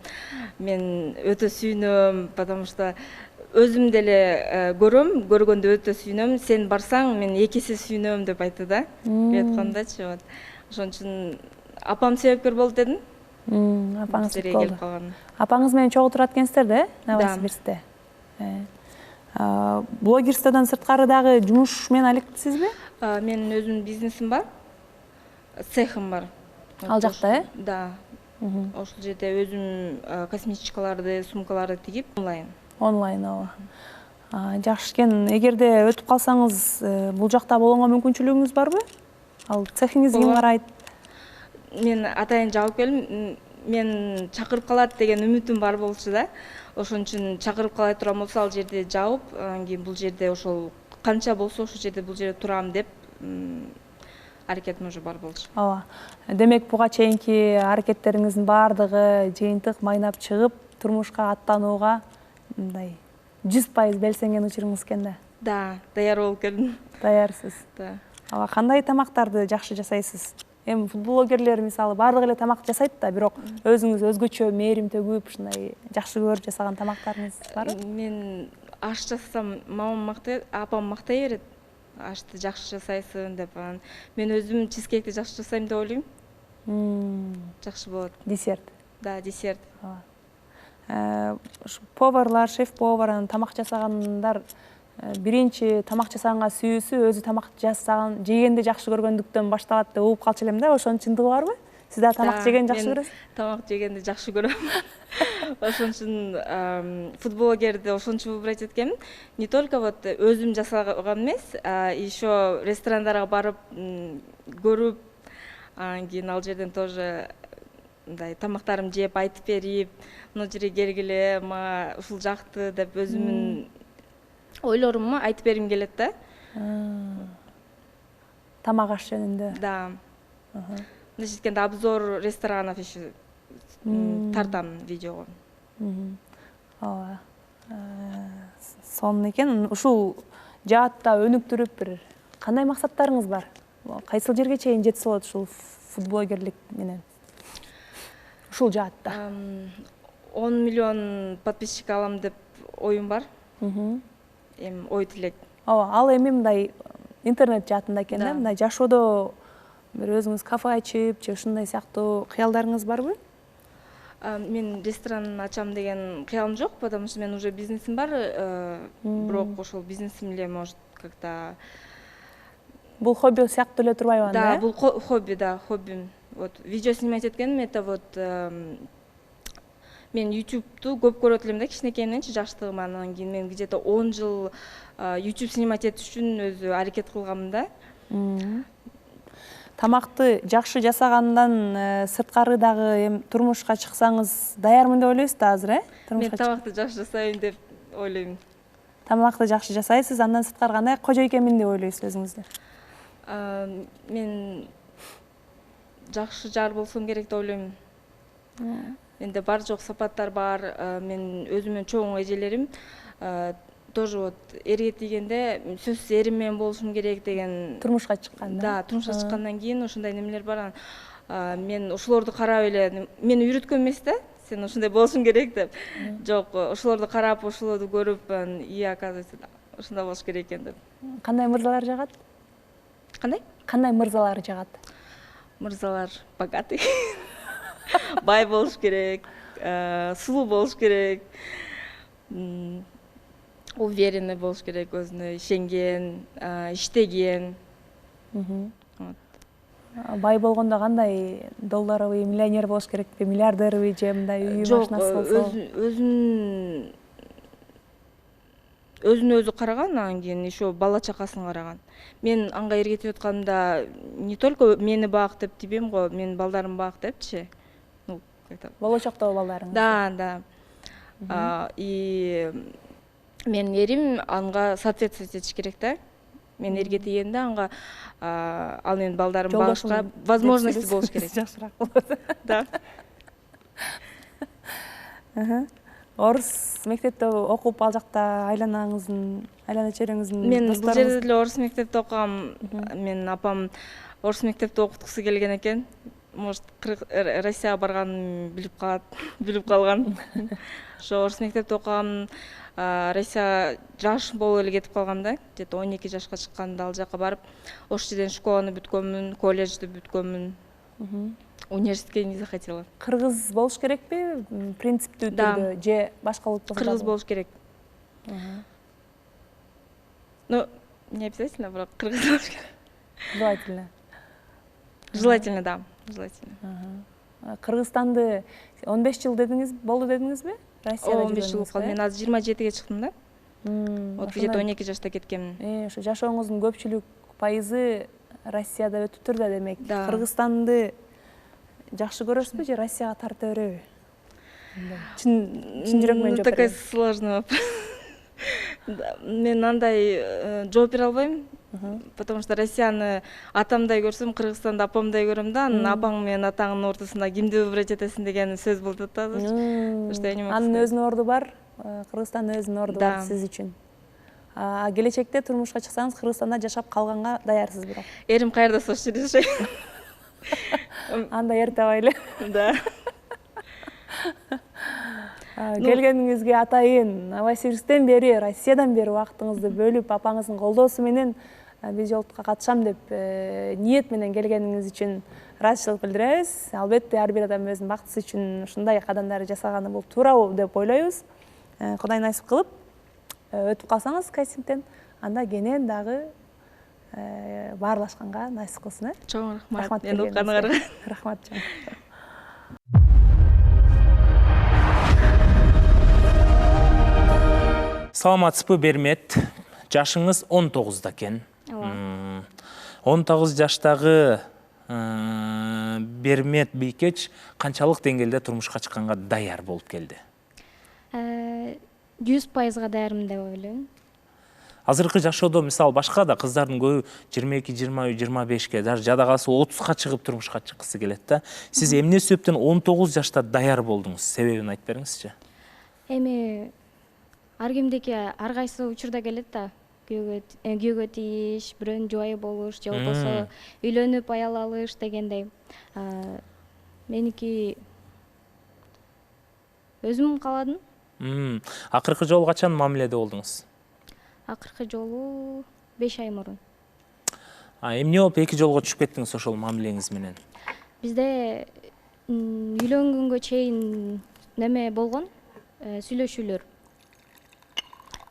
мен өтө сүйүнөм, потому что өзүм деле көргөндө өтө сүйүнөм. Сен барсаң, мен 2 эсе сүйүнөм деп айтты да. Айткандачы, вот. Ошон үчүн апам себепкер болду дедим. Апаңыз келип калган. Апаңыз менен чогуу турат экенсиздер да, Новосибирскте? Блогерстводон сырткары дагы жумуш менен алектисизби? Менин өзүмдүн бизнесим бар. Цехим бар. Ал жакта, Да. Ошол жерде өзүм косметичкаларды, сумкаларды тигип онлайн, ооба. Жакшы экен. Эгерде өтүп калсаңыз, бул жакта болгонго мүмкүнчүлүгүңүз барбы? Ал цехиңизди ким карайт? Мен атайын жабып келдим. Мен чакырып калат деген үмүтүм бар болчу да. Ошон үчүн чакырып калай турган болсо, ал жерде жабып, анан кийин бул жерде ошол канча болсо ошол жерде бул жерде турам деп аракетим уже бар болчу. Ооба. Демек, буга чейинки аракеттериңиздин баардыгы жыйынтык майнап чыгып, турмушка аттанууга мындай 100% белсенген учуруңуз экен да. Да, даяр болуп келдим. Даярсыз. Да. Кандай тамактарды жакшы жасайсыз? Эми блогерлер мисалы баардык эле тамак жасайт да, бирок өзүңүз өзгөчө мээрим төгүп, ушундай жакшы көрүп жасаган тамактарыңыз барбы? Мен аш жасасам, мамам мактай, апам мактай берет. Ашты жакшы жасайсың деп. Мен өзүм чизкейкти жакшы жасайм деп ойлойм. Жакшы болот. Десерт. Да, десерт. Поварлар, шеф-повар, тамак жасагандар биринчи тамак жасаганга сүйүүсү өзү тамак жасаган, жегенди жакшы көргөндүктөн башталат деп угуп калчу элем да. Ошонун чындыгы барбы? Сиз да тамак жегенди жакшы көрөсүз? Тамак жегенди жакшы көрөм. Ошон үчүн футблогерди ошончо выбрать эткенмин. Не только вот өзүм жасаган эмес, еще ресторандарга барып көрүп, анан кийин ал жерден тоже мындай тамактарымды жеп айтып берип, мына жерге келгиле, мага ушул жакты деп өзүмдүн ойлорумду айтып бергим келет да. Тамак аш жөнүндө. Да. Мындайча айтканда обзор ресторанов еще тартам видеого. Ооба. Сонун экен. Ушул жаатта өнүктүрүп бир кандай максаттарыңыз бар? Кайсыл жерге чейин жетсе болот ушул футблогерлик менен? Ушул жаатта. 10 миллион подписчик алам деп оюм бар. Эми ой тилек. Ооба, ал эми мындай интернет жаатында экен да, мындай жашоодо бир өзүңүз кафе ачып, же ушундай сыяктуу кыялдарыңыз барбы? Мен ресторан ачам деген кыялым жок, потому что мен уже бизнесим бар, бирок ошол бизнесим эле может как-то Бул хобби сыяктуу эле турбайбы анда? Да, бул хобби, да, хоббим. Вот видео снимать эткеним, это вот мен YouTube'ду көп көрөт элем да, кичинекейимденчи жаштыгыман. Анан кийин мен где-то 10 жыл YouTube снимать этиш үчүн өзү аракет кылганмын да. Тамакты жакшы жасагандан сырткары дагы эми турмушка чыксаңыз даярмын деп ойлойсуз да азыр, Мен тамакты жакшы жасайм деп ойлойм. Тамакты жакшы жасайсыз, андан сырткары кандай кожо экенмин деп ойлойсуз өзүңүздү? Мен жакшы жар болсом керек деп ойлойм. Менде бар жок сапаттар бар. Мен өзүмдүн чоң эжелерим тоже вот эрге тийгенде сөзсүз эрим менен болушум керек деген. Турмушка чыкканда. Да, турмушка чыккандан кийин ошондой немелер бар. Мен ошолорду карап эле, мени үйрөткөн эмес да, сен ошондой болушуң керек деп. Жок, ошолорду карап, ошолорду көрүп, оказывается, ошондой болуш керек экен деп. Кандай мырзалар жагат? Кандай? Кандай мырзалар жагат? Мырзалар богатый. Бай болуш керек, сулуу болуш керек, уверенный болуш керек, өзүнө ишенген, иштеген. Бай болгондо кандай долларовый миллионер болуш керекпи, миллиардерби же мындай үй машинасы болсо? Жок, өзүнүн өзүнө өзү караган, анан кийин еще бала чакасын караган. Мен анга эргетип атканда не только мени бак деп тийбейм го, менин балдарым бак депчи. Ну, это Болочоктогу балдарыңыз. да. И менин эрим анга соответствовать этиш керек да. Мен эрге тийгенде анга ал менин балдарым багышка возможности болуш керек. Жакшыраак болот. Да. Орус мектепте окуп ал жакта айлана чөйрөңүздүн Мен бул жерде деле орус мектепте окугам. Менин апам орус мектепте окуткусу келген экен. Может, Россияга барганын билип калган. Ошо орус мектепте окугам. Россияга жаш болуп эле кетип калгам да. Где-то 12 жашка чыкканда ал жака барып, ошол жерден школаны бүткөнмүн, колледжди бүткөнмүн. Университетке не захотела. Кыргыз болуш керекпи? Принциптүү түрдө же башка улут болсо? Кыргыз болуш керек. Ну, не обязательно, бирок кыргыз болуш керек. Желательно. Желательно, да. Желательно. Кыргызстанды 15 жыл болду дедиңизби? Россияда 15 жыл болуп калды. Мен азыр 27-ге чыктым да. Вот где-то 12 жашта кеткенмин. Ошо жашооңуздун көпчүлүк пайызы Россияда өтүптүр да, демек. Да. Кыргызстанды жакшы көрөсүзбү же Россияга тарта береби? Чын жүрөк менен жооп Такой берем. сложный вопрос. Мен андай жооп бере албайм. Потому что Россияны атамдай көрсөм, Кыргызстанды апамдай көрөм да. Анан апаң менен атаңдын ортосунда кимди выбрать этесиң деген сөз болуп атат азыр. Анын өзүнүн орду бар, Кыргызстандын өзүнүн орду бар сиз үчүн. Келечекте турмушка чыксаңыз, Кыргызстанда жашап калганга даярсыз бирок. Эрим каерде сочту жашайт. Анда эрте байлы. Да. Келгениңизге атайын. Новосибирсктен бери, Россиядан бери убактыңызды бөлүп, апаңыздын колдоосу менен биз жолтукка катышам деп ниет менен келгениңиз үчүн ыраазычылык билдиребиз. Албетте ар бир адам өзүнүн бактысы үчүн ушундай кадамдарды жасаганы бул туура деп ойлойбуз. Кудай насип кылып өтүп калсаңыз кастингден, анда кенен дагы баарлашканга насип кылсын. Чоң рахмат. Эми Укканыңарга. Рахмат чоң. Саламатсызбы, Бермет? Жашыңыз 19-да экен. 19 жаштагы Бермет Бийкеч канчалык деңгээлде турмушка чыкканга даяр болуп келди? 100%-га даярмын деп ойлойм. Азыркы жашоодо мисалы башка да кыздардын көбү 22, 20, 25ке, даже жада калса 30ка чыгып турмушка чыккысы келет да. Сиз эмне себептен 19 жашта даяр болдуңуз? Себебин айтып бериңизчи. Эми ар кимдики ар кайсы учурда келет да. Күйөөгө тийиш, бирөөнүн жубайы болуш, же болбосо үйлөнүп аял алыш дегендей. Меники өзүм кааладым. Акыркы жолу качан мамиледе болдуңуз? Акыркы жолу 5 ай мурун. Эмне болуп 2 жолго түшүп кеттиңиз ошол мамилеңиз менен? Бизде үйлөнгөнгө чейин неме болгон, сүйлөшүүлөр.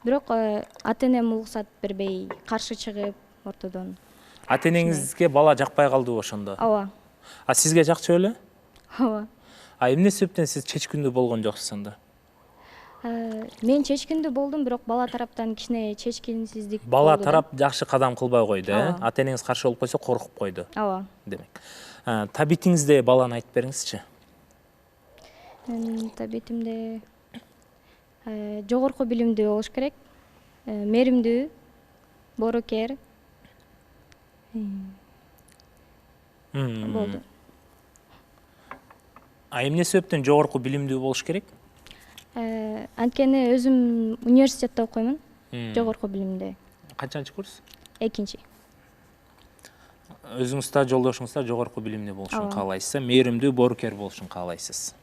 Бирок ата-энем уруксат бербей, каршы чыгып ортодон. Ата-энеңизге бала жакпай калдыбы ошондо? Ооба. Сизге жакчу беле? Ооба. Эмне себептен сиз чечкиндүү болгон жоксуз анда? Мен чечкиндүү болдум, бирок бала тараптан кичине чечкинсиздик болду. Бала тарап жакшы кадам кылбай койду, Ооба. Ата-энеңиз каршы болуп койсо коркуп койду. Ооба. Демек. Табитиңизде баланы айтып бериңизчи. Табитимде жогорку билимдүү болуш керек. Мээримдүү, боорукер. Болду. Эмне себептен жогорку билимдүү болуш керек? Анткени өзүм университетте окуймун. Жогорку билимде. Канчанчы курс? 2-чи. Өзүңүз да жолдошуңуз да жогорку билимдүү болушун Ооба. каалайсыз, мээримдүү, боорукер болушун каалайсыз.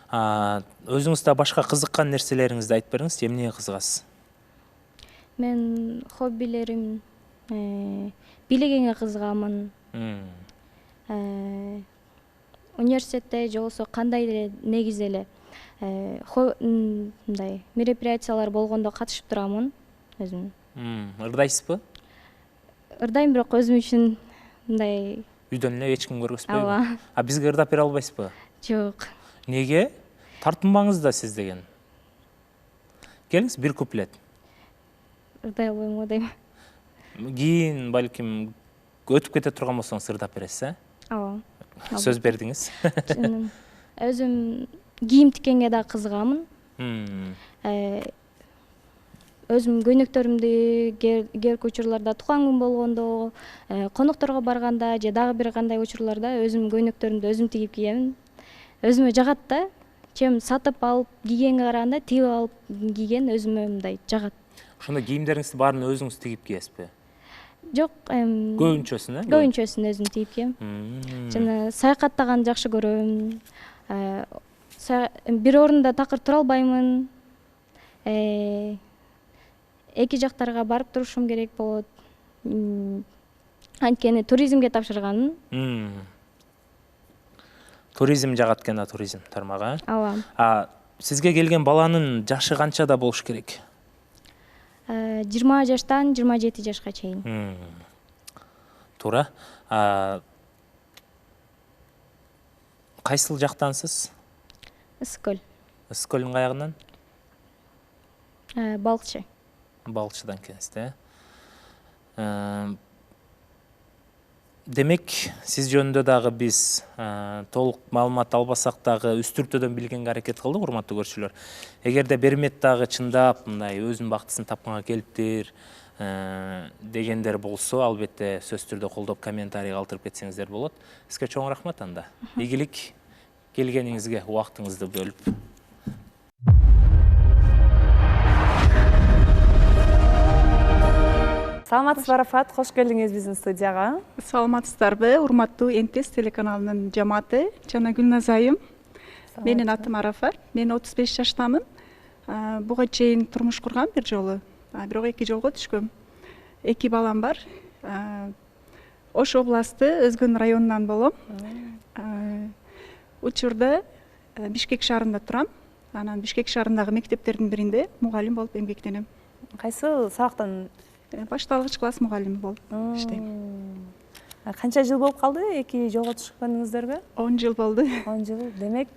Өзүңүз да башка кызыккан нерселериңизди айтып бериңиз, эмнеге кызыгасыз? Мен хоббилерим бийлегенге кызыгамын. Университетте же болбосо кандай эле негиз эле мындай мероприятиялар болгондо катышып турамын өзүм. Ырдайсызбы? Ырдайм, бирок өзүм үчүн мындай. Үйдөн эле эч ким көргөзбөйбү? Ооба. Бизге ырдап бере албайсызбы? Жок. Неге? Тартынбаңыз да сиз деген. Келиңиз бир куплет. ырдай албайм го дейм. Кийин балким өтүп кете турган болсоңуз ырдап бересиз, Ооба. Сөз бердиңиз. Өзүм кийим тиккенге да кызыгамын. Өзүм көйнөктөрүмдү керки учурларда тукан күн болгондо, конокторго барганда же дагы бир кандай учурларда өзүм көйнөктөрүмдү өзүм тигип кийем. Өзүмө жагат да. Чем сатып алып кийгенге караганда тигип алып кийген өзүмө мындай жагат. Ошондо кийимдериңизди баарын өзүңүз тигип кийесизби? Жок, Көбүнчөсүн, көбүнчөсүн өзүм тигип кийем. Жана саякаттаганды жакшы көрөм. Бир орунда такыр тура албаймын. Эки жактарга барып турушум керек болот. Анткени туризмге тапшырганмын. Туризм жагат экен, туризм тармагы. Ооба. Сизге келген баланын жашы канчада болуш керек? 20 жаштан 27 жашка чейин. Туура. Кайсыл жактансыз? Ысык-Көл. Ысык-Көлдүн каягынан? Балыкчы. Балыкчыдан экенсиз, Демек, сиз жөнүндө дагы биз толук маалымат албасак дагы үстүртөдөн билгенге аракет кылдык, урматтуу көрүүчүлөр. Эгерде Бермет дагы чындап мындай өзүнүн бактысын тапканга келиптир дегендер болсо, албетте сөзсүз түрдө колдоп комментарий калтырып кетсеңиздер болот. Сизге чоң рахмат анда. Ийгилик, келгениңизге убактыңызды бөлүп. Саламатсызбы Арафат, кош келдиңиз биздин студияга. Саламатсыздарбы, урматтуу НТС телеканалынын жамааты, жана Гүлназ айым. Менин атым Арафат, мен 35 жаштамын. Буга чейин турмуш кургам бир жолу, бирок 2 жолго түшкөм. 2 балам бар. Ош областы Өзгөн районунан болом. Учурда Бишкек шаарында турам. Анан Бишкек шаарындагы мектептердин биринде мугалим болуп эмгектенем. Кайсы сабактан? Башталгыч класс мугалими болуп иштейм. Канча жыл болуп калды 2 жолго түшкөнүңүздөргө? 10 жыл болду. 10 жыл. Демек,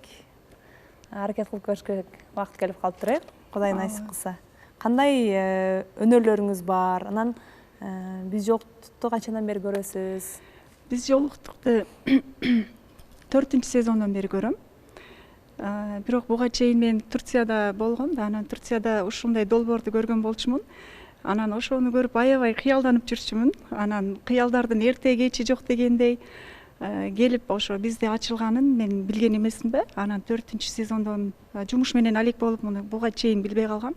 аракет кылып көрүшкө убакыт келип калыптыр, Кудай насип кылса. Кандай өнөрлөрүңүз бар? Анан биз жолуктукту канчадан бери көрөсүз? Биз жолуктукту 4-сезондон бери көрөм. Бирок буга чейин мен Турцияда болгом да, анан Турцияда ушундай долбоорду көргөн болчумун. Анан ошону көрүп аябай кыялданып жүрчүмүн. Анан кыялдардын эрте кечи жок дегендей келип ошо бизде ачылганын мен билген эмесминби. Анан 4-сезондон жумуш менен алек болуп муну буга чейин билбей калгам.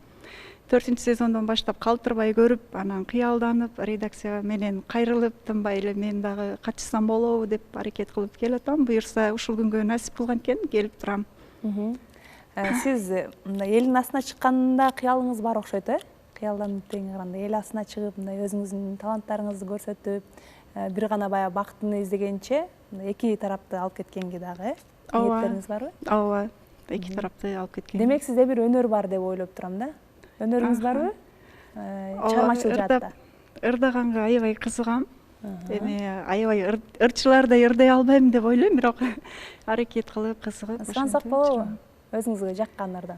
4-сезондон баштап калтырбай көрүп, анан кыялданып, редакция менен кайрылып, тынбай эле мен дагы катышсам болобу деп аракет кылып келатам. Буюрса ушул күнгө насип кылган экен, келип турам. Сиз мындай элдин астына чыкканда кыялыңыз бар окшойт, кыялданып деген караганда эл астына чыгып, мындай өзүңүздүн таланттарыңызды көрсөтүп, бир гана баягы бактыны издегенче, эки тарапты алып кеткенге дагы ниеттериңиз барбы? Ооба, эки тарапты алып кеткен. Демек, сизде бир өнөр бар деп ойлоп турам да. Өнөрүңүз барбы? Чыгармачылык жаатта. Ырдаганга аябай кызыгам. Эми аябай ырчылардай ырдай албайм деп ойлойм, бирок аракет кылып, кызыгып. Сансак болобу? Өзүңүзгө жаккандардан.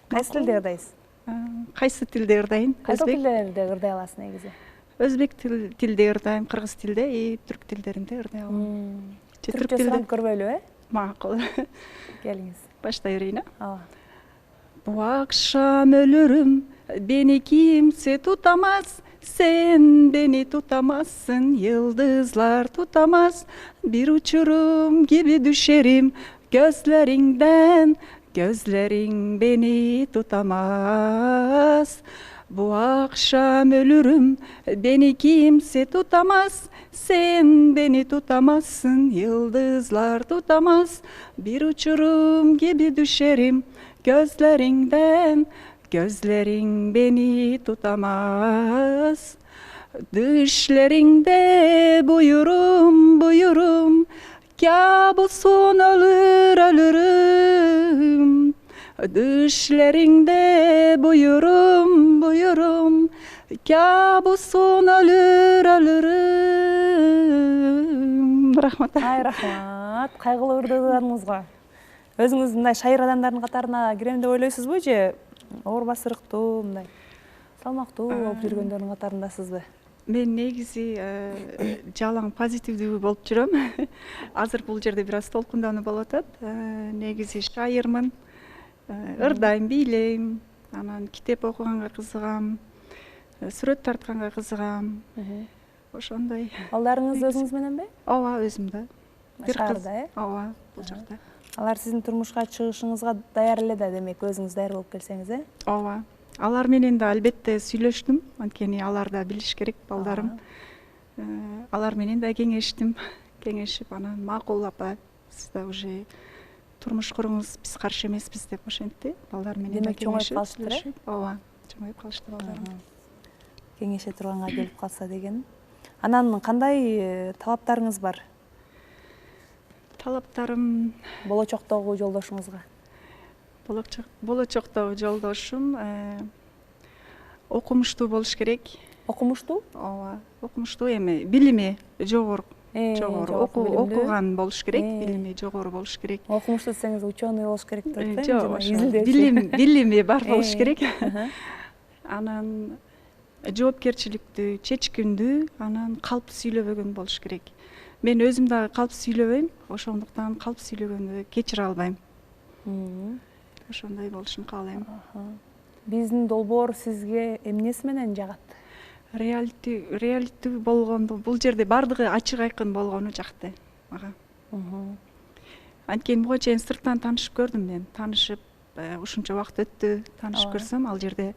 Кайсы тилде ырдайсыз? Кайсы тилде ырдайм? Кайсы тилдерде ырдай аласыз негизи? Өзбек тилде ырдайм, кыргыз тилде и түрк тилдеринде ырдай алам. Түркчө сурап көрбөйлүбү, Макул. Келиңиз. Баштай берейин, Ооба. Бу акшам өлөрүм, бени кимсе тутамас, сен бени тутамассың, йылдызлар тутамас, бир учурум киби düşerim gözlerinden, gözlerin beni tutamaz. Bu akşam ölürüm, beni kimse tutamaz, sen beni tutamazsın, yıldızlar tutamaz, bir uçurum gibi düşerim gözlerinden, gözlerin beni tutamaz. Düşlerinde buyurum buyurum, kabusun olur ölürüm. Düşlerinde buyurum buyurum, kabusun olur ölürüm. Рахмат. Ай, рахмат. Кайгылуу ырдыйларыңызга. Өзүңүз мындай шайыр адамдардын катарына кирем деп ойлойсузбу же оор басырыктуу, мындай салмактуу болуп жүргөндөрдүн катарындасызбы? Мен негизи жалаң позитивдүү болуп жүрөм. Азыр бул жерде бир аз толкундануу болуп атат. Негизи шайырмын, ырдайм, бийлейм, анан китеп окуганга кызыгам, сүрөт тартканга кызыгам. Ошондой. Балдарыңыз өзүңүз мененби? Ооба, өзүм да. Бир кыз. Шаарда, Ооба, бул жакта. Алар сиздин турмушка чыгышыңызга даяр эле да, демек өзүңүз даяр болуп келсеңиз, Ооба. Алар менен да албетте сүйлөштүм, анткени алар да билиш керек, балдарым. Алар менен да кеңештим, кеңешип анан макул апа, сиз да уже турмуш куруңуз, биз каршы эмеспиз деп ошентти. Балдар менен да Демек чоңоюп калыштыр, Ооба, чоңоюп калышты балдарым. кеңеше турганга келип калса деген. Анан кандай талаптарыңыз бар Талаптарым болочоктогу жолдошуңузга? болочоктогу жолдошум окумуштуу болуш керек. Окумуштуу? Ооба, окумуштуу эми билими жогору окуган болуш керек, билими жогору болуш керек. Окумуштуу десеңиз ученый болуш керек деп атпайбы? Жок, билими бар болуш керек. Анан жоопкерчиликтүү, чечкиндүү, анан калп сүйлөбөгөн болуш керек. Мен өзүм дагы калп сүйлөбөйм, ошондуктан калп сүйлөгөндү кечире албайм. Ошондой болушун каалайм. Биздин долбоор сизге эмнеси менен жагат? Реалити болгондо бул жерде бардыгы ачык айкын болгону жакты мага. Анткени буга чейин сырттан таанышып көрдүм мен. Таанышып, ушунча убакыт өттү, таанышып көрсөм, ал жерде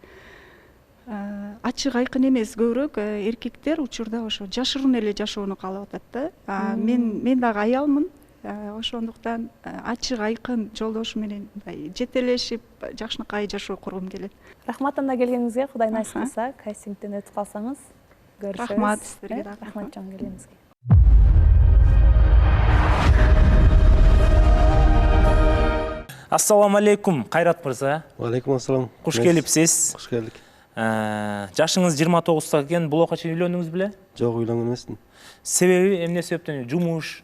ачык айкын эмес, көбүрөөк эркектер учурда ошо жашыруун эле жашоону каалап атат да. Мен дагы аялмын. Ошондуктан ачык айкын жолдошум менен жетелешип, жакшынакай жашоо кургум келет. Рахмат анда келгениңизге, Кудай насип кылса, кастингден өтүп калсаңыз, көрүшөбүз. Рахмат сиздерге да. Рахмат чоң келгениңизге. Ассаламу алейкум, Кайрат мырза. Алейкум ассалам. Куш келипсиз. Куш келдик. Жашыңыз 29-та экен, булакка чейин үйлөндүңүз беле? Жок, үйлөнгөн эмесмин. Себеби эмне себептен? Жумуш,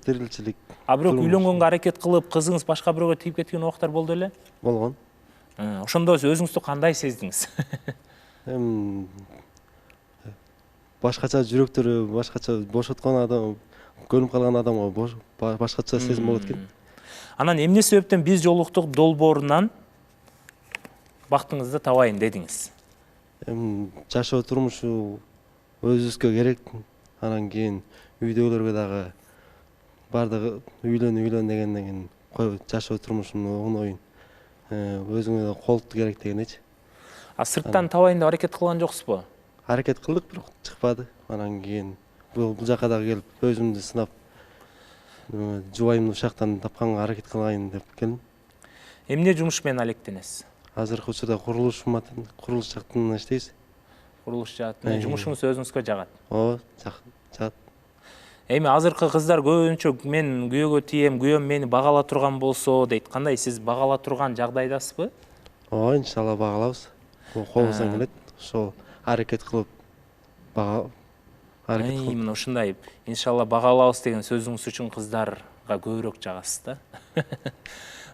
Тирилчилик. А бирок үйлөнгөнгө аракет кылып, кызыңыз башка бирөөгө тийип кеткен убактар болду эле? Болгон. Ошондо өзүңүздү кандай сездиңиз? Башкача жүрөктөрү, башкача бошоткон адам, көнүп калган адамга башкача сезим болот экен. Анан эмне себептен биз жолуктук долбоорунан бактыңызды табайын дедиңиз? Жашоо турмушу өзүбүзгө керек. Анан кийин үйдөгүлөргө дагы бардыгы үйлөн дегенден кийин жашоо турмушун оңоюн. Өзүңө да колукту керек дегенечи. А сырттан табайын деп аракет кылган жоксузбу? Аракет кылдык, бирок чыкпады. Анан кийин бул жака дагы келип өзүмдү сынап, жубайымды ушактан тапканга аракет кылайын деп келдим. Эмне жумуш менен алектенесиз? Азыркы учурда курулуш жактан иштейбиз. Курулуш жаатында жумушуңуз өзүңүзгө жагат? Ооба, жагат. Эми азыркы кыздар көбүнчө мен күйөөгө тием, күйөөм мени багала турган болсо дейт. Кандай, сиз багала турган жагдайдасызбы? Ооба, иншалла багалабыз. Колубуздан келет. Ошол аракет кылып Мына ушундай иншалла багалабыз деген сөзүңүз үчүн кыздарга көбүрөөк жагасыз да.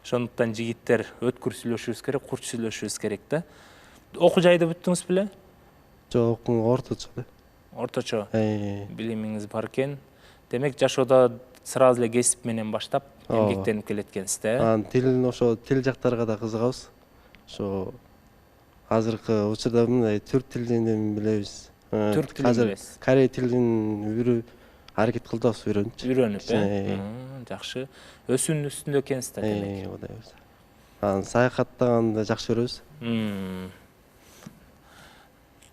Ошондуктан жигиттер өткүр сүйлөшүбүз керек, курч сүйлөшүбүз керек да. Окуу жайды бүттүңүз беле? Жок, орточо да. Орточо. Билимиңиз бар экен. Демек жашоодо сразу эле кесип менен баштап эмгектенип келеткенсиз да. Ошо тил жактарга да кызыгабыз. Ошо азыркы учурда мындай түрк тилин билебиз. Түрк тилин билесиз. Корей тилин аракет кылдыбыз үйрөнүп. Жакшы. Өсүүнүн үстүндө экенсиз да демек. Анан саякаттаганды жакшы көрөбүз.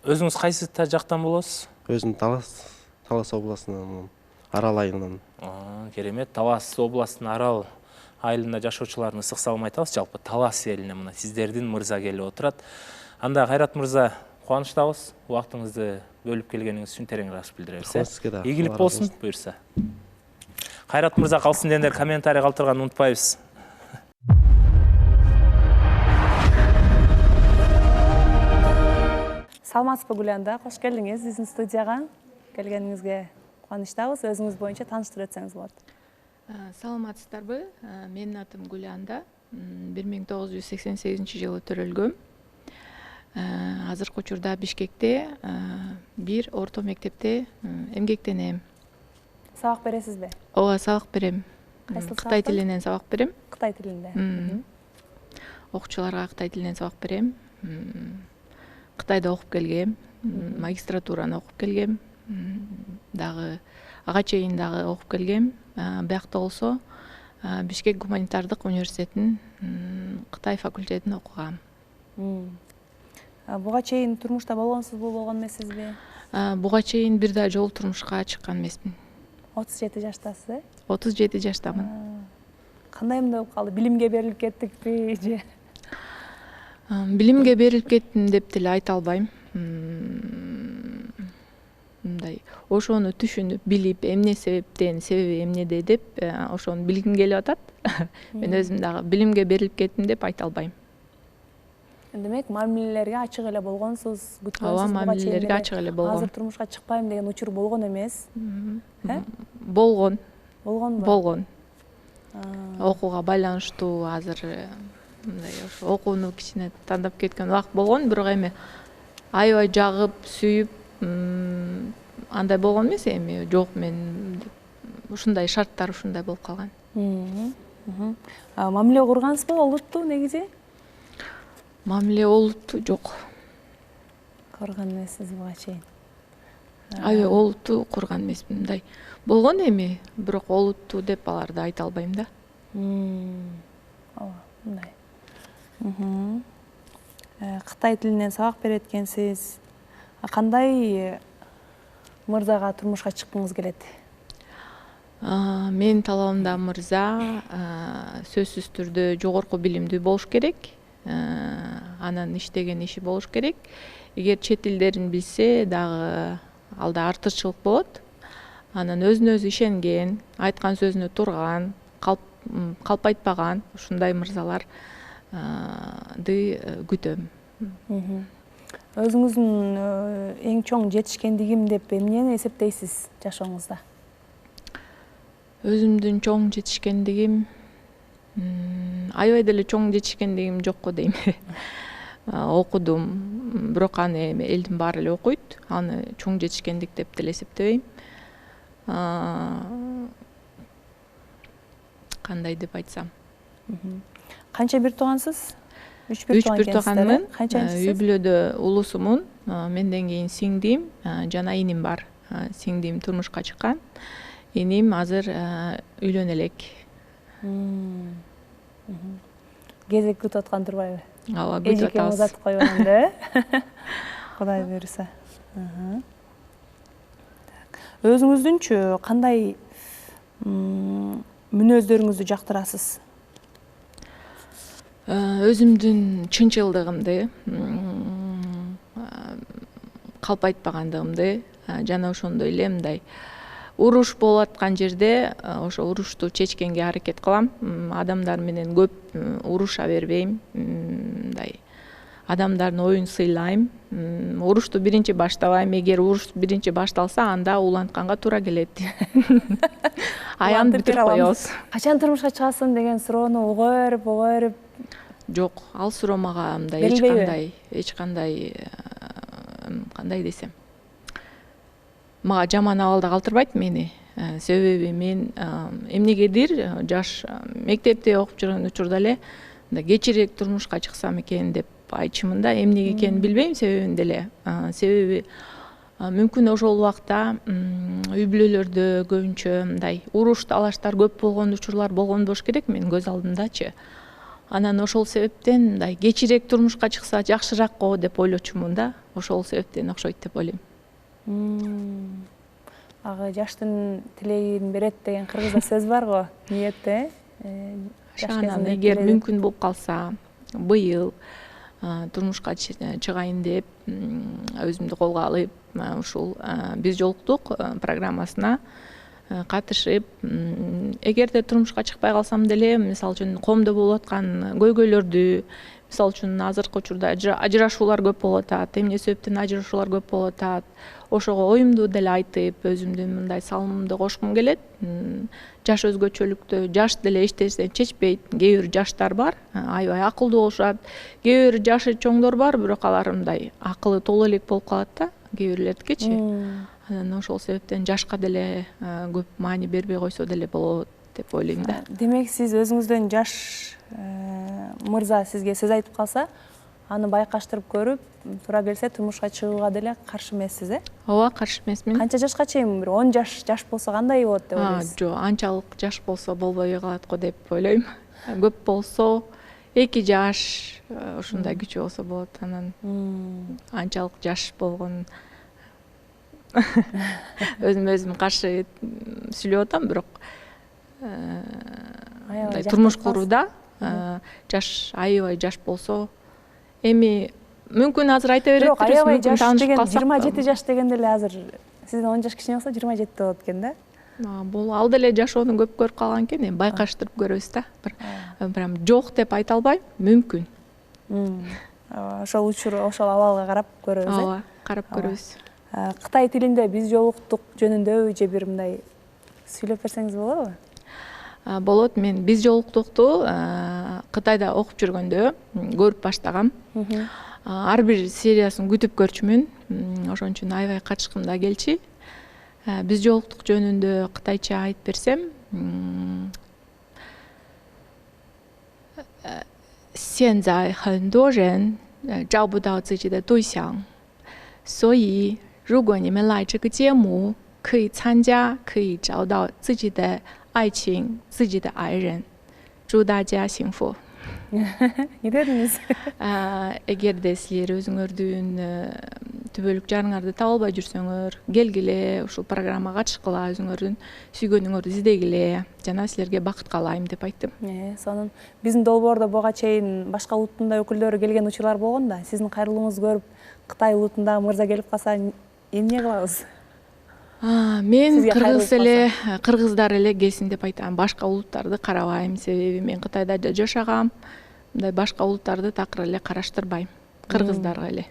Өзүңүз кайсы жактан болосуз? Өзүм Талас областынан, Арал айылынан. Керемет. Талас областынын Арал айылында жашоочулардын ысык саламын айтабыз. Жалпы Талас элине мына сиздердин мырза келип отурат. Анда Кайрат мырза, кубанычтабыз. Убактыңызды бөлүп келгениңиз үчүн терең ыраазычылык билдиребиз. Ийгилик болсун, буюрса. Кайрат мырза калсын дегендер комментарий калтырганды унутпайбыз. Саламатсызбы Гүланда, кош келдиңиз биздин студияга. Келгениңизге кубанычтабыз. Өзүңүз боюнча тааныштырып өтсөңүз болот. Саламатсыздарбы? Менин атым Гүланда. 1988 жылы төрөлгөм. азыркы учурда Бишкекте бир орто мектепте эмгектенем. Сабак бересизби? Ооба, сабак берем. Кайсыл Кытай сабактан? тилинен сабак берем. Кытай тилинде. Окуучуларга Кытай тилинен сабак берем. Кытайда окуп келгем, магистратураны окуп келгем. Дагы ага чейин дагы окуп келгем. Биякта болсо Бишкек гуманитардык университетинин Кытай факультетин окугам. Буга чейин турмушта болгонсузбу, болгон эмессизби? Буга чейин бир да жолу турмушка чыккан эмесмин. 37 жаштасыз, э? 37 жаштамын. Кандай эмне болуп калды? Билимге берилип кеттикпи же? Билимге берилип кеттим деп деле айта албайм. Мындай ошону түшүнүп, билип, эмне себептен, себеби эмнеде деп ошону билгим келип атат. Мен өзүм дагы билимге берилип кеттим деп айта албайм. Демек, мамилелерге ачык эле болгонсуз, күткөнсүз. Ооба, мамилелерге ачык эле болгон. Азыр турмушка чыкпайм деген учур болгон эмес. Болгон. Болгонбу? Болгон. Окууга байланыштуу азыр мындай ошо окууну кичине тандап кеткен убакыт болгон, бирок эми аябай жагып, сүйүп андай болгон эмес, эми жок мен ушундай шарттар ушундай болуп калган. Мамиле кургансызбы олутту негизи? Мамиле олутту жок. Курган эмессиз буга чейин. Аябай олутту курган эмесмин. Мындай болгон эми, бирок олутту деп аларды айта албайм да. Ооба, мындай. Кытай тилинен сабак берет экенсиз. Кандай мырзага турмушка чыккыңыз келет? Менин талабымда мырза сөзсүз түрдө жогорку билимдүү болуш керек. Анан иштеген иши болуш керек. Эгер чет тилдерин билсе дагы алда артыкчылык болот. Анан өзүнө өзү ишенген, айткан сөзүнө турган, калп айтпаган ушундай мырзаларды күтөм. Өзүңүздүн эң чоң жетишкендигим деп эмнени эсептейсиз жашооңузда? Өзүмдүн чоң жетишкендигим аябай деле чоң жетишкендигим жокко дейм. Окудум, бирок аны эми элдин баары эле окуйт. Аны чоң жетишкендик деп деле эсептебейм. Кандай деп айтсам? Канча бир туугансыз? 3 бир тууганмын. Канчанчысыз? Үй бүлөдө улуусумун. Менден кийин сиңдим жана иним бар. Сиңдим турмушка чыккан. Иним азыр үйлөнө элек. Кезек күтүп аткан турбайбы? Ооба, күтүп атабыз. Узатып койгон да. Кудай буйруса. Өзүңүздүнчү кандай мүнөздөрүңүздү жактырасыз? Өзүмдүн чынчылдыгымды, калп айтпагандыгымды жана ошондой эле мындай уруш болуп аткан жерде ошо урушту чечкенге аракет кылам. Адамдар менен көп уруша бербейм. Мындай адамдардын оюн сыйлайм. Урушту биринчи баштабайм. Эгер уруш биринчи башталса, анда улантканга туура келет. Аян бүтүрүп коебуз. Качан турмушка чыгасың деген суроону угуп Жок, ал суроо мага мындай эч кандай кандай десем, мага жаман абалда калтырбайт мени. Себеби мен эмнегедир жаш мектепте окуп жүргөн учурда эле кечирээк турмушка чыксам экен деп айтчумун да. Эмнеге экенин билбейм себебин деле. Себеби мүмкүн ошол убакта үй бүлөлөрдө көбүнчө мындай уруш талаштар көп болгон учурлар болгон болуш керек менин көз алдымдачы. Анан ошол себептен мындай кечирээк турмушка чыкса жакшыраак го деп ойлочумун да. Ошол себептен окшойт деп ойлойм. Ага жаштын тилегин берет деген кыргызда сөз бар го, ниетте. Анан эгер мүмкүн болуп калса, быйыл турмушка чыгайын деп өзүмдү колго алып, ушул биз жолуктук программасына катышып, эгерде турмушка чыкпай калсам деле, мисалы үчүн коомдо болуп аткан көйгөйлөрдү, мисалы үчүн азыркы учурда ажырашуулар көп болуп атат, эмне себептен ажырашуулар көп болуп атат, ошого оюмду деле айтып, өзүмдүн мындай салымымды кошкум келет. Жаш өзгөчөлүктө жаш деле эч нерсени чечпейт. Кээ бир жаштар бар, аябай акылдуу болушат. Кээ бир жашы чоңдор бар, бирок алар мындай акылы толо элек болуп калат да, кээ бирлердикичи. Анан ошол себептен жашка деле көп маани бербей койсо деле болот деп ойлойм да. Демек сиз өзүңүздөн жаш мырза сизге сөз айтып калса, аны байкаштырып көрүп, туура келсе турмушка чыгууга деле каршы эмессиз, Ооба, каршы эмесмин. Канча жашка чейин? Бир 10 жаш болсо кандай болот деп ойлойсуз? Жок, анчалык жаш болсо болбой калат го деп ойлойм. Көп болсо 2 жаш ушундай күчү болсо болот. Анан анчалык жаш болгон өзүм каршы сүйлөп атам, бирок турмуш курууда жаш аябай жаш болсо, эми мүмкүн азыр айта берет, бирок аябай жаш деген 27 жаш дегенде эле азыр сизден 10 жаш кичине болсо 27 болот экен да. Бул ал деле жашоону көп көрүп калган экен, эми байкаштырып көрөбүз да. Прям жок деп айта албайм, мүмкүн. Ошол учур, ошол абалга карап көрөбүз. Ооба, карап көрөбүз. Кытай тилинде биз жолуктук жөнүндө же бир мындай сүйлөп берсеңиз болобу? Болот. Мен биз жолуктукту Кытайда окуп жүргөндө көрүп баштагам. Ар бир сериясын күтүп көрчүмүн. Ошон үчүн аябай качкым да келчи. Биз жолуктук жөнүндө кытайча айтып берсем, 现在很多人找不到自己的对象，所以如果你们来这个节目，可以参加，可以找到自己的爱情，自己的爱人。祝大家幸福。 Не дедиңиз? Эгерде силер өзүңөрдүн түбөлүк жарыңарды таба албай жүрсөңөр, келгиле, ушул программага катышкыла, өзүңөрдүн сүйгөнүңөрдү издегиле, жана силерге бакыт каалайм деп айттым. Сонун биздин долбоордо буга чейин башка улуттун да өкүлдөрү келген учурлар болгон да. Сиздин кайрылууңузду көрүп, Кытай улутундагы мырза келип калса, эмне кылабыз? Мен кыргыз эле, кыргыздар эле келсин деп айтам. Башка улуттарды карабайм, себеби мен Кытайда да жашагам. Мындай башка улуттарды такыр эле караштырбайм. Кыргыздарга эле.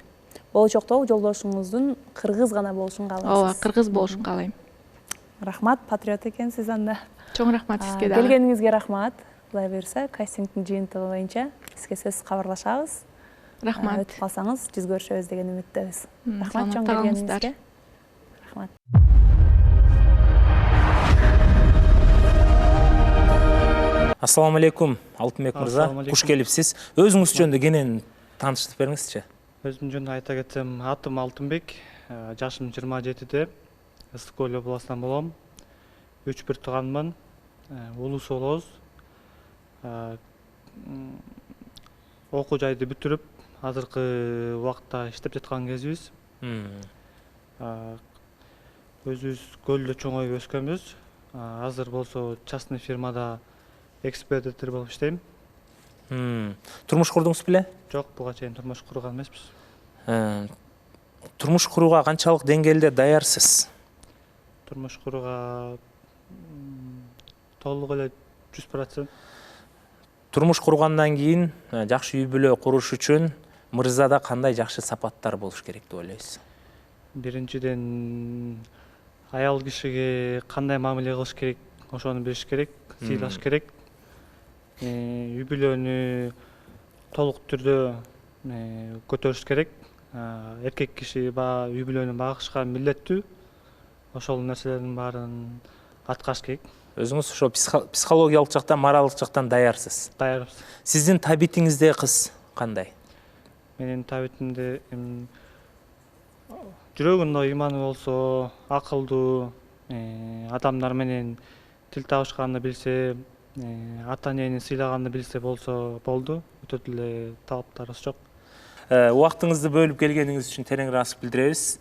Болочокто жолдошуңуздун кыргыз гана болушун каалайсыз? Ооба, кыргыз болушун каалайм. Рахмат, патриот экенсиз анда. Чоң рахмат сизге дагы. Келгениңизге рахмат. Кудай буюрса, кастингдин жыйынтыгы боюнча сизге сөз кабарлашабыз. Рахмат. Өтүп калсаңыз, жүз көрүшөбүз деген үмүттөбүз. Рахмат чоң Саламатта келгениңизге. Рахмат. Ассаламу алейкум, Алтынбек мырза. Куш келипсиз. Өзүңүз жөнүндө кенен тааныштырып бериңизчи. Өзүм жөнүндө айта кетсем, атым Алтынбек, жашым 27-де, Ысык Көл областынан болом. 3-1 тууганмын, улус болобуз. Окуу жайды бүтүрүп, азыркы убакытта иштеп жаткан кезибиз. Өзүбүз көлдө чоңоюп өскөнбүз. Азыр болсо частный фирмада экспедитор болуп иштейм. Турмуш курдуңуз беле? Жок, буга чейин турмуш курган эмеспиз. Турмуш курууга канчалык деңгээлде даярсыз? Турмуш курууга толук эле 100%. Турмуш кургандан кийин жакшы үй бүлө куруш үчүн мырзада кандай жакшы сапаттар болуш керек деп ойлойсуз? Биринчиден аял кишиге кандай мамиле кылыш керек, ошону билиш керек, сыйлаш керек. Үй бүлөнү толук түрдө көтөрүш керек. Эркек киши үй бүлөнү багышка милдеттүү. Ошол нерселердин баарын аткарыш керек. Өзүңүз ошо психологиялык жактан, моралдык жактан даярсыз. Даярбыз. Сиздин табитиңизде кыз кандай? Менин табитимде жүрөгүндө ыйманы болсо, акылдуу, адамдар менен тил табышканды билсе, ата энени сыйлаганды билсе болсо болду. Өтө деле талаптарыбыз жок. Убактыңызды бөлүп келгениңиз үчүн терең ыраазычылык билдиребиз.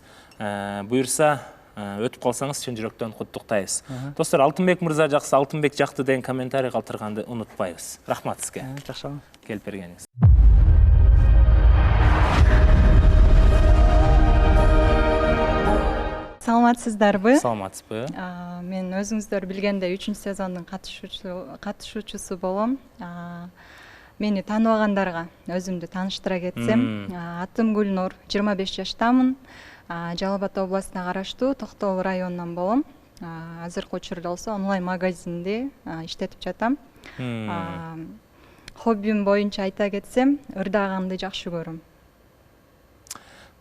Буюрса, өтүп калсаңыз чын жүрөктөн куттуктайбыз. Достор, Алтынбек мырза жаксы, Алтынбек жакты деген комментарий калтырганды унутпайбыз. Рахмат сизге. Жакшы. Келип бергениңиз. саламатсыздарбы? Саламатсызбы. Мен өзүңүздөр билгендей 3-сезондун катышуучусу болом. Мени тааныбагандарга өзүмдү тааныштыра кетсем, атым Гүлнур, 25 жаштамын. Жалал Абад областына караштуу Токтогул районунан болом. Азыркы учурда болсо онлайн магазинде иштетип жатам. Хоббим боюнча айта кетсем, ырдааганды жакшы көрөм.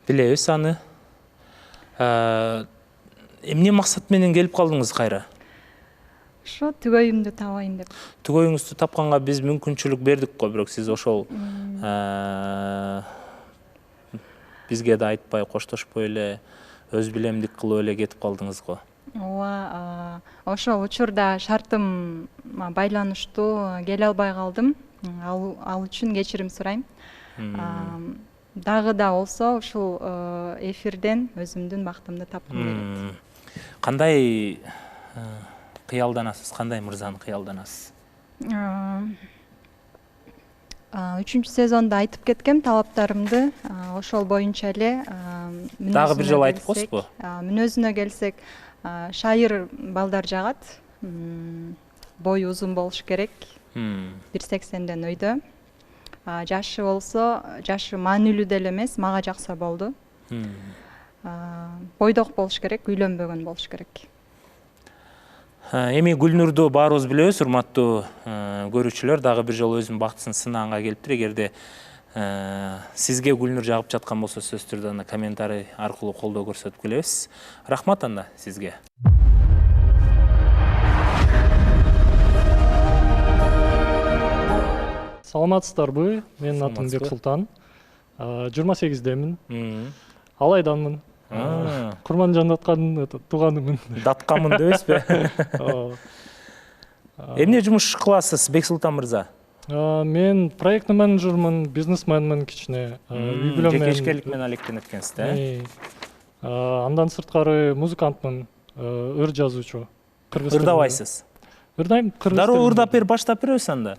Билебиз аны. Эмне максат менен келип калдыңыз кайра? Ошо түгөйүмдү табайын деп. Түгөйүңүздү тапканга биз мүмкүнчүлүк бердик го, бирок сиз ошол бизге да айтпай, коштошпой эле өз билемдик кылып эле кетип калдыңыз го. Ооба, ошол учурда шартым байланыштуу, келе албай калдым. Ал үчүн кечирим сурайм. Дагы да болсо ушул эфирден өзүмдүн бактымды тапкым келет. Кандай кыялданасыз, кандай мырзаны кыялданасыз? 3-сезонда айтып кеткем талаптарымды, ошол боюнча эле дагы бир жолу айтып коесузбу? Мүнөзүнө келсек, шайыр балдар жагат. Бою узун болуш керек. 1,80ден өйдө. Жашы болсо, жашы маанилүү деле эмес, мага жакса болду. Бойдок болуш керек, үйлөнбөгөн болуш керек. Эми Гүлнурду баарыбыз билебиз, урматтуу көрүүчүлөр, дагы бир жолу өзүнүн бактысын сынаганга келиптир. Эгерде сизге Гүлнур жагып жаткан болсо, сөзсүз түрдө аны комментарий аркылуу колдоо көрсөтүп келебиз. Рахмат анда сизге. Саламатсыздарбы? Менин атым Бексултан. 28демин. Алайданмын. Курманжан Даткандын тууганымын. Датканмын дебесизби? Эмне жумуш кыласыз, Бексултан мырза? Мен проектный менеджермин, бизнесменмин кичине. Жеке ишкерлик менен алектенип эткенсиз, Андан сырткары музыкантмын, ыр жазуучу. Ырдабайсыз? Ырдайм. Дароо ырдап бер, баштап беребиз анда.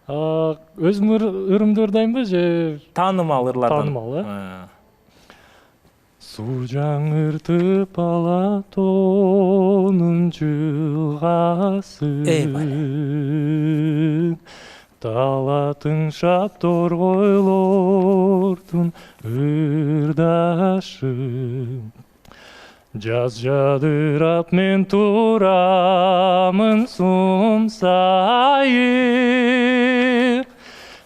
Өзүм ырымды ырдаймбы же таанымал ырлардан? Таанымал, Суу жаңыртып ала тоонун жыгасын, талатын шапторгойлордун ырдашын. Жаз жадырап мен турамын сум сайып,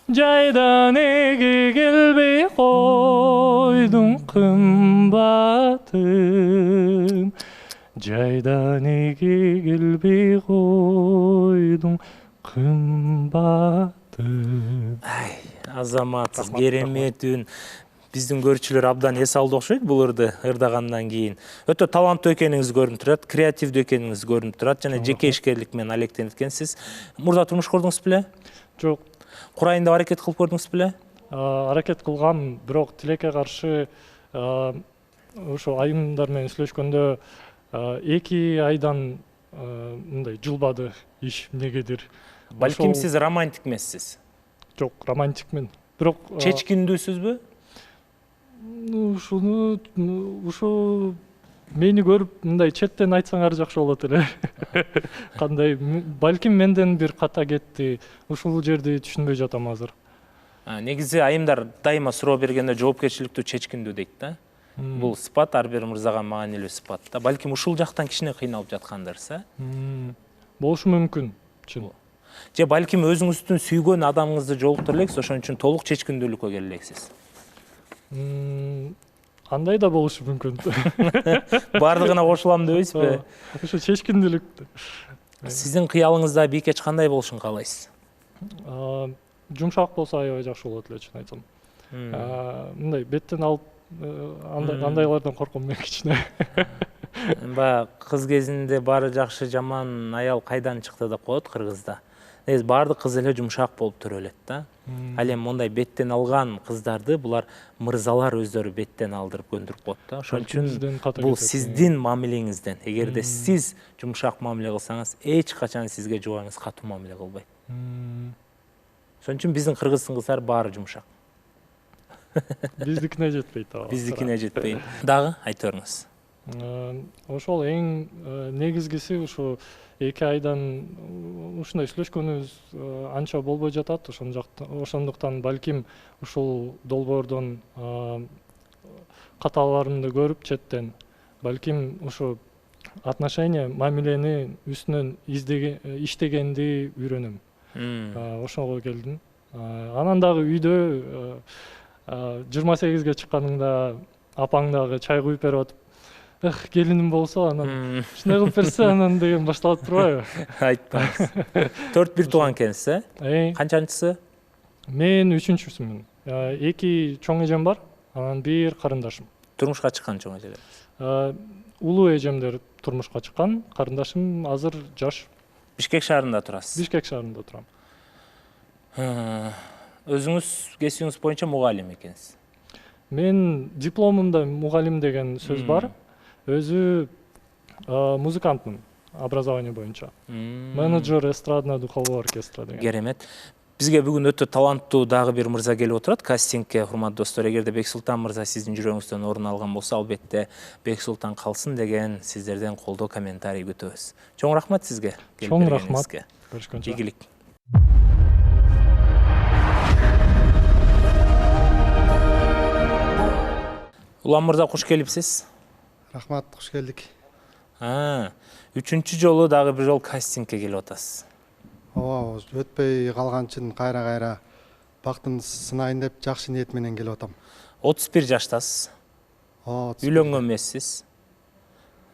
жайдан эге келбей койдуң кымбатым, жайдан эге келбей койдуң кымбатым. Азаматсыз, керемет үн. Биздин көрүүчүлөр абдан эс алды окшойт бул ырды ырдагандан кийин. Өтө таланттуу экениңиз көрүнүп турат, креативдүү экениңиз көрүнүп турат жана жеке ишкерлик менен алектенип эткенсиз. Мурда турмуш курдуңуз беле? Жок. Курайын деп аракет кылып көрдүңүз беле? Аракет кылгам, бирок тилекке каршы ошо айымдар менен сүйлөшкөндө 2 айдан мындай жылбады иш эмнегедир. Балким сиз романтик эмессиз? Жок, романтикмин. Бирок чечкиндүүсүзбү? Ушул мени көрүп мындай четтен айтсаңар жакшы болот эле. Кандай, балким менден бир ката кетти. Ушул жерди түшүнбөй жатам азыр. Негизи айымдар дайыма суроо бергенде жоопкерчиликтүү, чечкиндүү дейт да. Бул сыпат ар бир мырзага маанилүү сыпат да. Балким ушул жактан кичине кыйналып жаткандырсыз, Болушу мүмкүн. Же балким өзүңүздүн сүйгөн адамыңызды жолуктура элексиз, ошон үчүн толук чечкиндүүлүккө келе элексиз. Андай да болушу мүмкүн. Бардыгына кошулам дебейсизби? Ошо чечкиндүүлүк. Сиздин кыялыңызда бийкеч кандай болушун каалайсыз? Жумшак болсо аябай жакшы болот эле, чын айтсам. Мындай беттен алып андайлардан корком мен кичине. Баягы кыз кезинде баары жакшы, жаман аял кайдан чыкты деп коет кыргызда. Негизи баардык кыз эле жумшак болуп тура элет да. Ал эми мондай беттен алган кыздарды булар мырзалар өздөрү беттен алдырып көндүрүп коет да. Ошон үчүн бул сиздин мамилеңизден. Эгерде сиз жумшак мамиле кылсаңыз, эч качан сизге жубайыңыз катуу мамиле кылбайт. Ошон үчүн биздин кыргыздын кыздары баары жумшак. Биздикине жетпейт. Биздикине жетпейт. Дагы айта бериңиз. Ошол эң негизгиси ушу 2 айдан ушундай сүйлөшкөнүбүз анча болбой жатат. Ошондуктан балким ушул долбоордон каталарымды көрүп четтен балким ушу отношение мамилени үстүнөн иштегенди үйрөнөм. Ошого келдим. Анан дагы үйдө 28ге чыкканыңда апаң дагы чай куюп берип атып, келиним болсо анан ушундай кылып берсе анан деген башталып турбайбы? Айтпаңыз. 4-1 тууган экенсиз, Канчанчысы? Мен 3-чүсүмүн. 2 чоң эжем бар, анан 1 карындашым. Турмушка чыккан чоң эжелер? Улуу эжемдер турмушка чыккан, карындашым азыр жаш. Бишкек шаарында турасыз? Бишкек шаарында турам. Өзүңүз кесибиңиз боюнча мугалим экенсиз. Мен дипломумда мугалим деген сөз бар. Өзү музыкантмын образование боюнча. Менеджер эстрадно-духовой оркестра деген. Керемет. Бизге бүгүн өтө таланттуу дагы бир мырза келип отурат кастингке, урматтуу достор. Эгерде Бексултан мырза сиздин жүрөгүңүздөн орун алган болсо, албетте Бексултан калсын деген сиздерден колдоо комментарий күтөбүз. Чоң рахмат сизге. Чоң рахмат. Көрүшкөнчө. Ийгилик. Улан мырза куш келипсиз. Рахмат, куш келдик. 3-чү жолу дагы бир жол кастингке келип атасыз. Ооба, өтпөй калган үчүн кайра бактымды сынайын деп жакшы ниет менен келип атам. 31 жаштасыз. Үйлөнгөн эмессиз.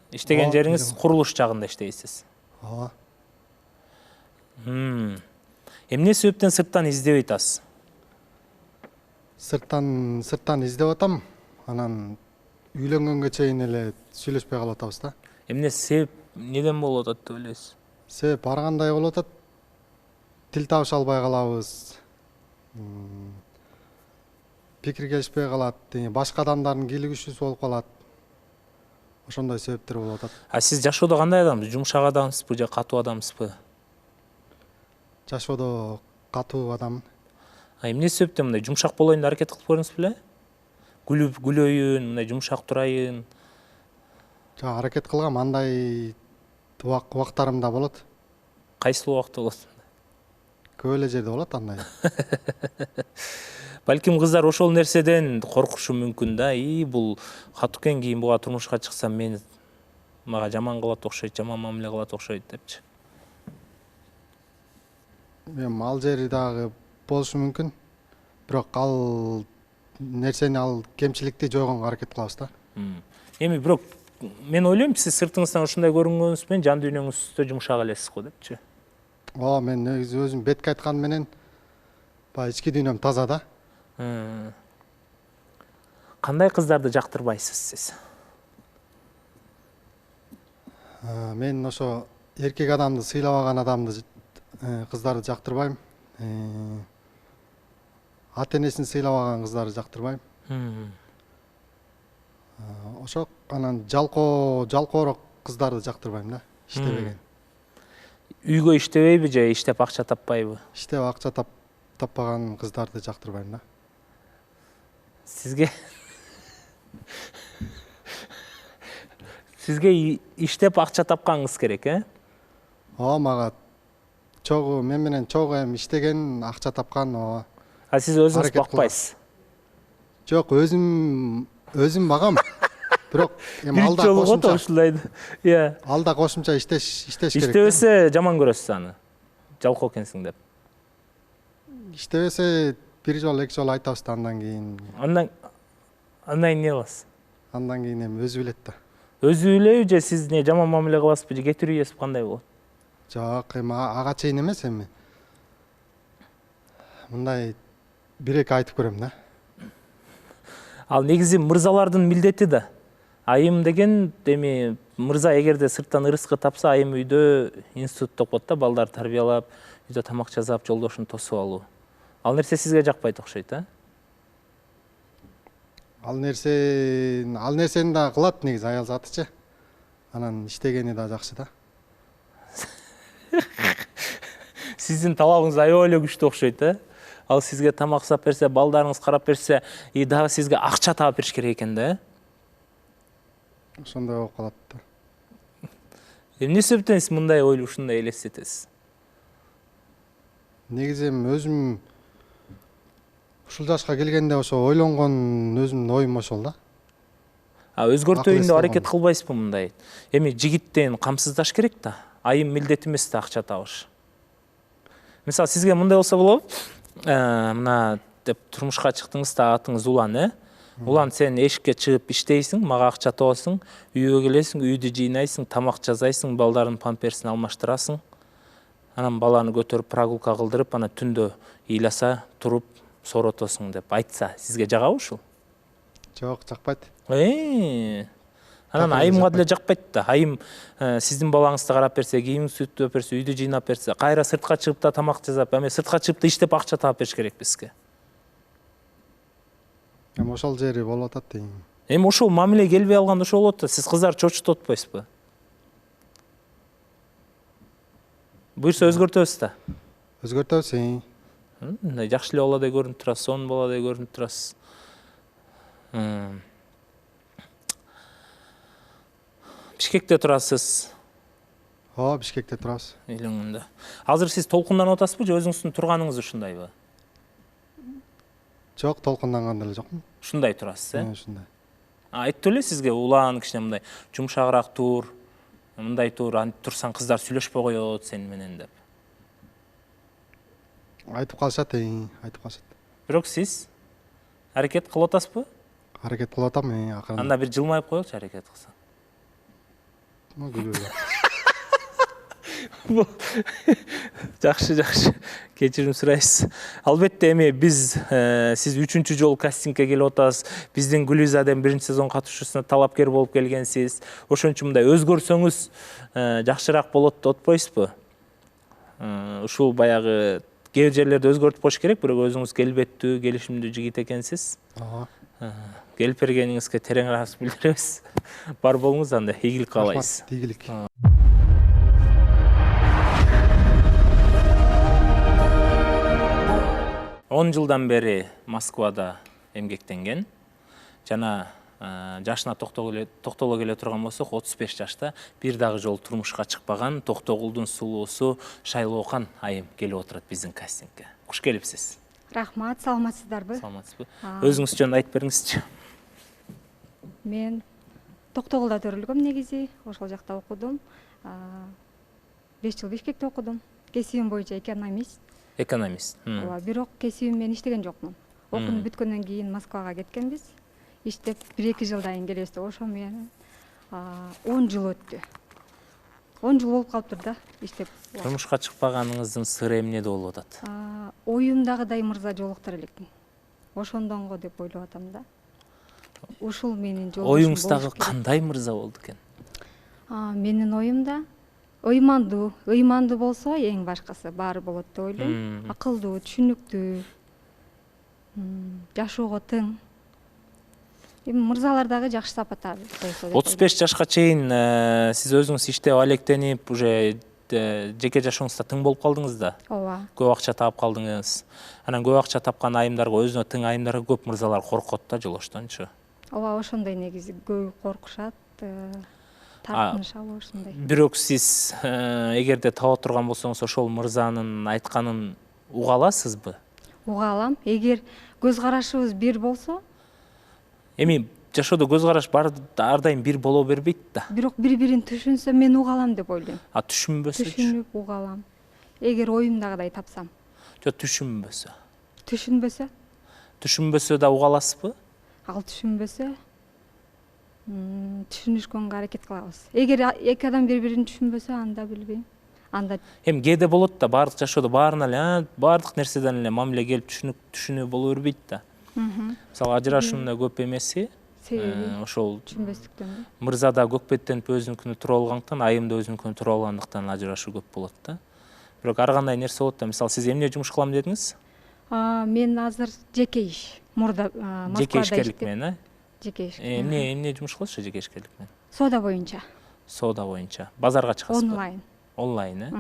Иштеген жериңиз курулуш жагында иштейсиз. Ооба. Эмне себептен сырттан издебей атасыз? Сырттан издеп атам. Анан үйлөнгөнгө чейин эле сүйлөшпөй калып атабыз да. Эмне себеп, неден болуп атат деп ойлойсуз? Себеп ар кандай болуп атат. Тил табыша албай калабыз. Пикир келишпей калат, башка адамдардын кийлигишүүсү болуп калат. Ошондой себептер болуп атат. Сиз жашоодо кандай адамсыз? Жумшак адамсызбы же катуу адамсызбы? Жашоодо катуу адам. Эмне себептен мындай жумшак болоюн деп аракет кылып көрдүңүз беле? Күлөйүн, мындай жумшак турайын. Аракет кылгам, андай убактарым да болот. Кайсыл убакта болот? Көп эле жерде болот андай. Балким кыздар ошол нерседен коркушу мүмкүн да. Бул катуу экен, кийин буга турмушка чыксам мага жаман кылат окшойт, жаман мамиле кылат окшойт депчи. Ал жери дагы болушу мүмкүн. Бирок ал нерсени, ал кемчиликти жойгонго аракет кылабыз да. Эми бирок мен ойлойм, сиз сыртыңыздан ушундай көрүнгөнүңүз менен жан дүйнөңүздө жумшак элесиз го депчи. Ооба, мен өзүм бетке айткан менен баягы ички дүйнөм таза да. Кандай кыздарды жактырбайсыз сиз? Мен ошо эркек адамды сыйлабаган адамды кыздарды жактырбайм. Ата энесин сыйлабаган кыздарды жактырбайм. Ошо анан жалкоорок кыздарды жактырбайм да, иштебеген. Үйгө иштебейби же иштеп акча таппайбы? Иштеп акча таппаган кыздарды жактырбайм да. Сизге иштеп акча тапканыңыз керек, Ооба, мага мен менен чогуу эми иштеген, акча тапкан, ооба. Сиз өзүңүз бакпайсыз? Жок, өзүм багам. Бирок эми алда кошумча иштеш керек. Иштебесе жаман көрөсүз аны. Жалкоо экенсиң деп. Иштебесе бир жолу, эки жолу айтабыз да, андан кийин. Андан эмне кыласыз? Андан кийин эми өзү билет да. Өзү билеби же сиз жаман мамиле кыласызбы же кетирүү ийесизби, кандай болот? Жок, эми ага чейин эмес, эми мындай бир-эки айтып көрөм да. Ал негизи мырзалардын милдети да. Айым деген эми мырза эгерде сырттан ырыскы тапса, айым үйдө институтта окуп да, балдар тарбиялап, үйдө тамак жасап, жолдошун тосуп алуу. Ал нерсе сизге жакпайт окшойт, Ал нерсени да кылат негизи аял затычы. Анан иштегени да жакшы да. Сиздин талабыңыз аябай эле күчтүү окшойт, Ал сизге тамак жасап берсе, балдарыңыз карап берсе, дагы сизге акча таап бериш керек экен да, ошондой болуп калат да. Эмне себептен сиз мындай ушундай элестетесиз? Негизи эми өзүм ушул жашка келгенде ошо ойлонгон өзүмдүн оюм ошол да. Өзгөртөйүн деп Акыл эс аракет кылбайсызбы мындай? Эми жигиттен камсыздаш керек да. Айым милдет эмес да акча табыш. Мисалы сизге мындай болсо болобу? Мына деп турмушка чыктыңыз да, атыңыз Улан, Улан, сен эшикке чыгып иштейсиң, мага акча табасың, үйгө келесиң, үйдү жыйнайсың, тамак жасайсың, балдардын памперсин алмаштырасың. Анан баланы көтөрүп прогулка кылдырып, ана түндө ыйласа, туруп сооротосуң деп айтса, сизге жагабы ушул? Жок, жакпайт. Анан айымга деле жакпайт да. Айым сиздин балаңызды карап берсе, кийимиңизди сүртүп берсе, үйдү жыйнап берсе, кайра сыртка чыгып да тамак жасап, эми сыртка чыгып да иштеп акча таап бериш керек бизге. Эми ошол жери болуп атат дейм. Эми ошол мамиле келбей алганда ошол болот да, сиз кыздар чочутуп атпайсызбы? Буюрса өзгөртөбүз да. Өзгөртөбүз. Мындай жакшы эле баладай көрүнүп турасыз, сонун баладай көрүнүп турасыз. Бишкекте турасыз. Ооба, Бишкекте турабыз. Илиңинде. Азыр сиз толкунданып атасызбы же өзүңүздүн турганыңыз ушундайбы? Жок, толкунданган деле жокмун. Ушундай турасыз, Ушундай. Айттым эле сизге, Улан кичине мындай жумшагыраак тур, мындай тур, антип турсаң кыздар сүйлөшпөй коет сени менен деп. Айтып калышат, айтып калышат. Бирок сиз аракет кылып атасызбы? Аракет кылып атам, акырын. Анда бир жылмайып коелучу аракет кылсаң. Жакшы, кечирим сурайсыз. Албетте эми биз сиз 3-чү жолу кастингке келип атасыз. Биздин Гүлизаден 1-сезон катышуусуна талапкер болуп келгенсиз. Ошон үчүн мындай өзгөрсөңүз жакшыраак болот деп атпайсызбы? Ушул баягы кээ жерлерде өзгөртүп коюш керек, бирок өзүңүз келбеттүү, келишимдүү жигит экенсиз. Келип бергениңизге терең ыраазычылык билдиребиз. Бар болуңуз, анда ийгилик каалайбыз. Ийгилик. 10 жылдан бери Москвада эмгектенген. Жана жашына токтоло келе турган болсок, 35 жашта бир дагы жолу турмушка чыкпаган Токтогулдун сулуусу Шайлоокан айым келип отурат биздин кастингке. Куш келипсиз. Рахмат, саламатсыздарбы? Саламатсызбы. Өзүңүз жөнүндө айтып бериңизчи. Мен Токтогулда төрөлгөм негизи, ошол жакта окудум. 5 жыл Бишкекте окудум. Кесибим боюнча экономист. Ооба, бирок кесибим менен иштеген жокмун. Окууну бүткөндөн кийин Москвага кеткенбиз. Иштеп 1-2 жылдан кийин келебиз деп ошо менен 10 жыл өттү. 10 жыл болуп калыптыр да иштеп. Турмушка чыкпаганыңыздын сыры эмнеде болуп атат? Оюмдагыдай мырза жолуктура элекмин. Ошондон го деп ойлоп атам да. Ушул менин жолдошум. Оюңуздагы кандай мырза болду экен? Менин оюмда ыймандуу болсо эң башкысы баары болот деп ойлойм. Акылдуу, түшүнүктүү, жашоого тең. Эми мырзалар дагы жакшы сапаттар болсо деп. 35 жашка чейин сиз өзүңүз иштеп алектенип, уже жеке жашооңузда тең болуп калдыңыз да. Ооба. Көп акча таап калдыңыз. Анан көп акча тапкан айымдарга, өзүнө тең айымдарга көп мырзалар коркот да жолоштончу. Ооба, ошондой негизи көп коркушат. Тартынышабы ошондой. Бирок сиз эгерде таба турган болсоңуз, ошол мырзанын айтканын уга аласызбы? Уга алам. Эгер көз карашыбыз бир болсо, эми жашоодо көз караш ар дайым бир боло бербейт да. Бирок бири-бирин түшүнсө мен уга алам деп ойлойм. Түшүнбөсөчү? Түшүнүп уга алам. Эгер оюмдагыдай тапсам. Жок, түшүнбөсө. Түшүнбөсө? Түшүнбөсө да уга аласызбы? Ал түшүнбөсө, түшүнүшкөнгө аракет кылабыз. Эгер эки адам бири-бирин түшүнбөсө, анда билбейм. Анда эми кээде болот да, баардык жашоодо баарына эле, баардык нерседен эле мамиле келип түшүнүү боло бербейт да. Мисалы ажырашуунун да көп эмеси ошол түшүнбөстүктөн. Мырза да көкпеттенип өзүнүкүнө туруп алгандыктан, айым да өзүнүкүнө туруп алгандыктан ажырашуу көп болот да. Бирок ар кандай нерсе болот да. Мисалы сиз эмне жумуш кылам дедиңиз? Мен азыр жеке иш. Мурда Москвада жеке ишкерлик менен, Жеке иш. Эмне жумуш кыласыз жеке ишкерлик менен? Соода боюнча. Соода боюнча. Базарга чыгасызбы? Онлайн. Онлайн,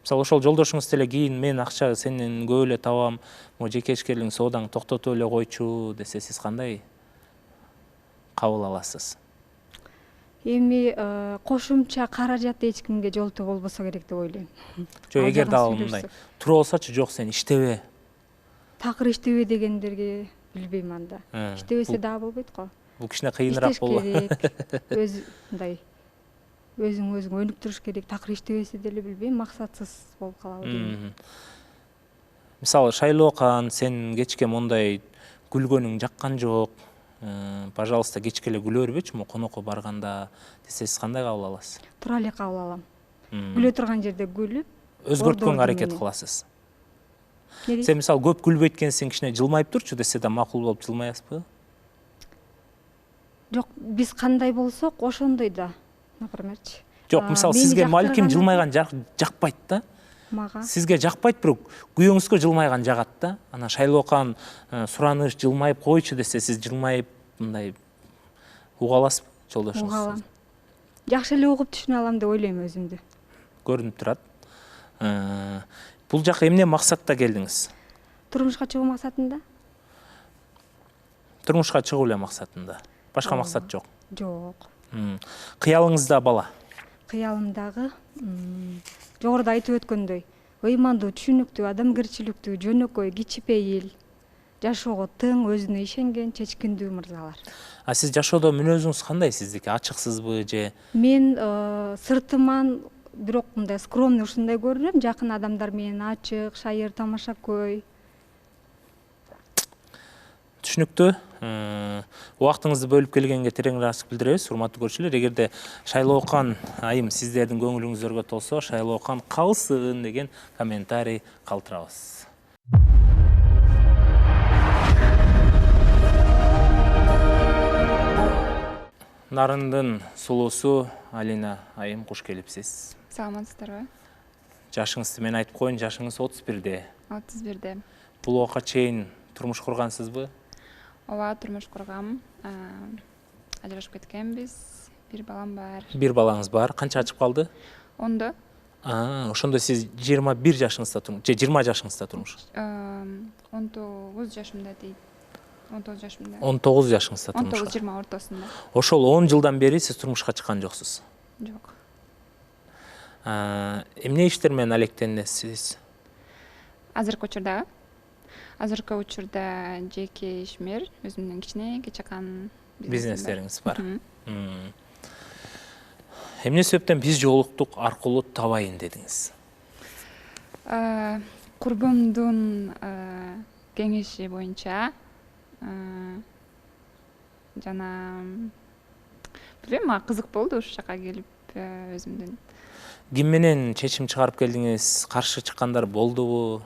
Мисалы ошол жолдошуңуз деле кийин мен акча сенен көп эле табам, могу жеке ишкерлигиң соодаңды токтотуп эле койчу десе, сиз кандай кабыл аласыз? Эми кошумча каражат эч кимге жолтоо болбосо керек деп ойлойм. Жок, эгер дагы мындай тура болсочу, жок сен иштебе. Такыр иштебе дегендерге билбейм анда. Иштебесе дагы болбойт го. Бул кичине кыйыныраак болот. Өз мындай өзүң өнүктүрүш керек. Такыр иштебесе деле билбейм, максатсыз болуп калабы дейм. Мисалы Шайлоокан, сен кечке мондай күлгөнүң жаккан жок. Пожалуйста, кечке эле күлө бербечүмү конокко барганда десе, сиз кандай кабыл аласыз? Тура эле кабыл алам. Күлө турган жерде күлүп, өзгөрткөнгө аракет кыласыз. Сен мисалы көп күлбөйт экенсиң, кичине жылмайып турчу десе да макул болуп жылмаясызбы? Жок, биз кандай болсок ошондой да, напримерчи. Жок, мисалы сизге балким жылмайган жакпайт да. Мага. Сизге жакпайт, бирок күйөөңүзгө жылмайган жагат да. Анан Шайлоокан сураныш жылмайып койчу десе, сиз жылмайып мындай уга аласызбы жолдошуңуз? Уга алам. Жакшы эле угуп түшүнө алам деп ойлойм өзүмдү. Көрүнүп турат. Бул жака эмне максатта келдиңиз? Турмушка чыгуу максатында? Турмушка чыгуу эле максатында. Башка максат жок. Жок. Кыялыңызда бала? Кыялымдагы жогоруда айтып өткөндөй, ыймандуу, түшүнүктүү, адамгерчиликтүү, жөнөкөй, кичипейил, жашоого тың, өзүнө ишенген, чечкиндүү мырзалар. А сиз жашоодо мүнөзүңүз кандай сиздики? Ачыксызбы же? Мен сыртыман бирок мындай скромный ушундай көрүнөм, жакын адамдар менен ачык, шайыр, тамашакөй. Түшүнүктүү. Убактыңызды бөлүп келгенге терең ыраазычылык билдиребиз, урматтуу көрүүчүлөр. Эгерде Шайлоокан айым сиздердин көңүлүңүзгө толсо, Шайлоокан калсын деген комментарий калтырабыз. Нарындын сулуусу Алина айым, куш келипсиз. Саламатсыздарбы? Жашыңызды мен айтып коеюн, жашыңыз 31-де. 31-де. Бул убакка чейин турмуш кургансызбы? Ооба, турмуш кургам. Ажырашып кеткенбиз. Бир балам бар. Бир балаңыз бар. Канча ачып калды? 10-до. Ошондо сиз 21 жашыңызда турмуш, же 20 жашыңызда турмуш? 19 жашымда дейт. 19 жашымда. 19 жашыңызда турмуш. 19-20 ортосунда. Ошол 10 жылдан бери сиз турмушка чыккан жоксуз? Жок. Эмне иштер менен алектенесиз? Азыркы учурда жеке ишмер, өзүмдүн кичинекей чакан бизнестериңиз бар. Эмне себептен биз жолуктук аркылуу табайын дедиңиз? Курбумдун кеңеши боюнча жана билбейм, мага кызык болду ушул жака келип өзүмдүн. Ким менен чечим чыгарып келдиңиз? Каршы чыккандар болдубу?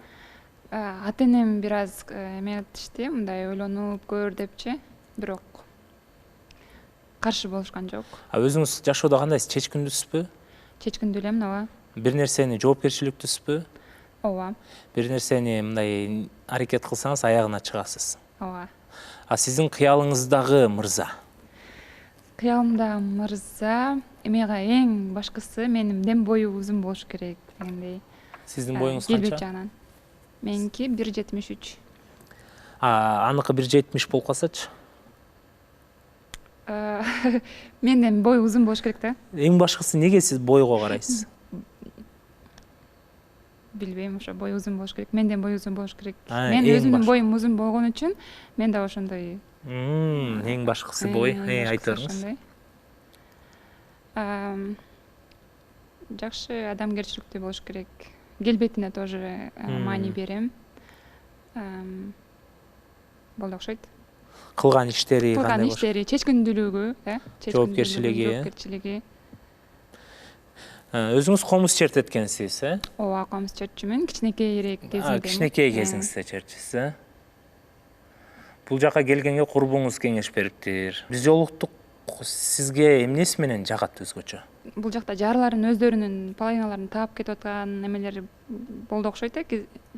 Ата-энем бир аз эметишти, мындай ойлонуп көр депчи, бирок каршы болушкан жок. Өзүңүз жашоодо кандайсыз? Чечкиндүүсүзбү? Чечкиндүү элемин, ооба. Бир нерсени жоопкерчиликтүүсүзбү? Ооба. Бир нерсени мындай аракет кылсаңыз аягына чыгасыз. Ооба. Сиздин кыялыңыздагы мырза? Кыялымдагы мырза эмега эң башкысы менин дем бою узун болуш керек дегендей. Сиздин боюңуз канча? Келбет жагынан. Меники 1.73. Аныкы 1.70 болуп калсачы? Менин бою узун болуш керек да. Эң башкысы неге сиз бойго карайсыз? Билбейм, ошо бой узун болуш керек. Менден бой узун болуш керек. Мен өзүмдүн боюм узун болгон үчүн мен да ошондой. Эң башкысы бой. Айтып бериңиз. Жакшы адамгерчиликтүү болуш керек. Келбетине тоже маани берем. Болду окшойт. Кылган иштери кандай болуш? Кылган иштери, чечкиндүүлүгү, жоопкерчилиги. Өзүңүз комуз чертет экенсиз, Ооба, комуз чертчүмүн. Кичинекейирээк кезимде. Кичинекей кезиңизде чертчүсүз, Бул жака келгенге курбуңуз кеңеш бериптир. Биз жолуктук, сизге эмнеси менен жагат өзгөчө? Бул жакта жарлардын өздөрүнүн половиналарын таап кетип аткан немелери болду окшойт,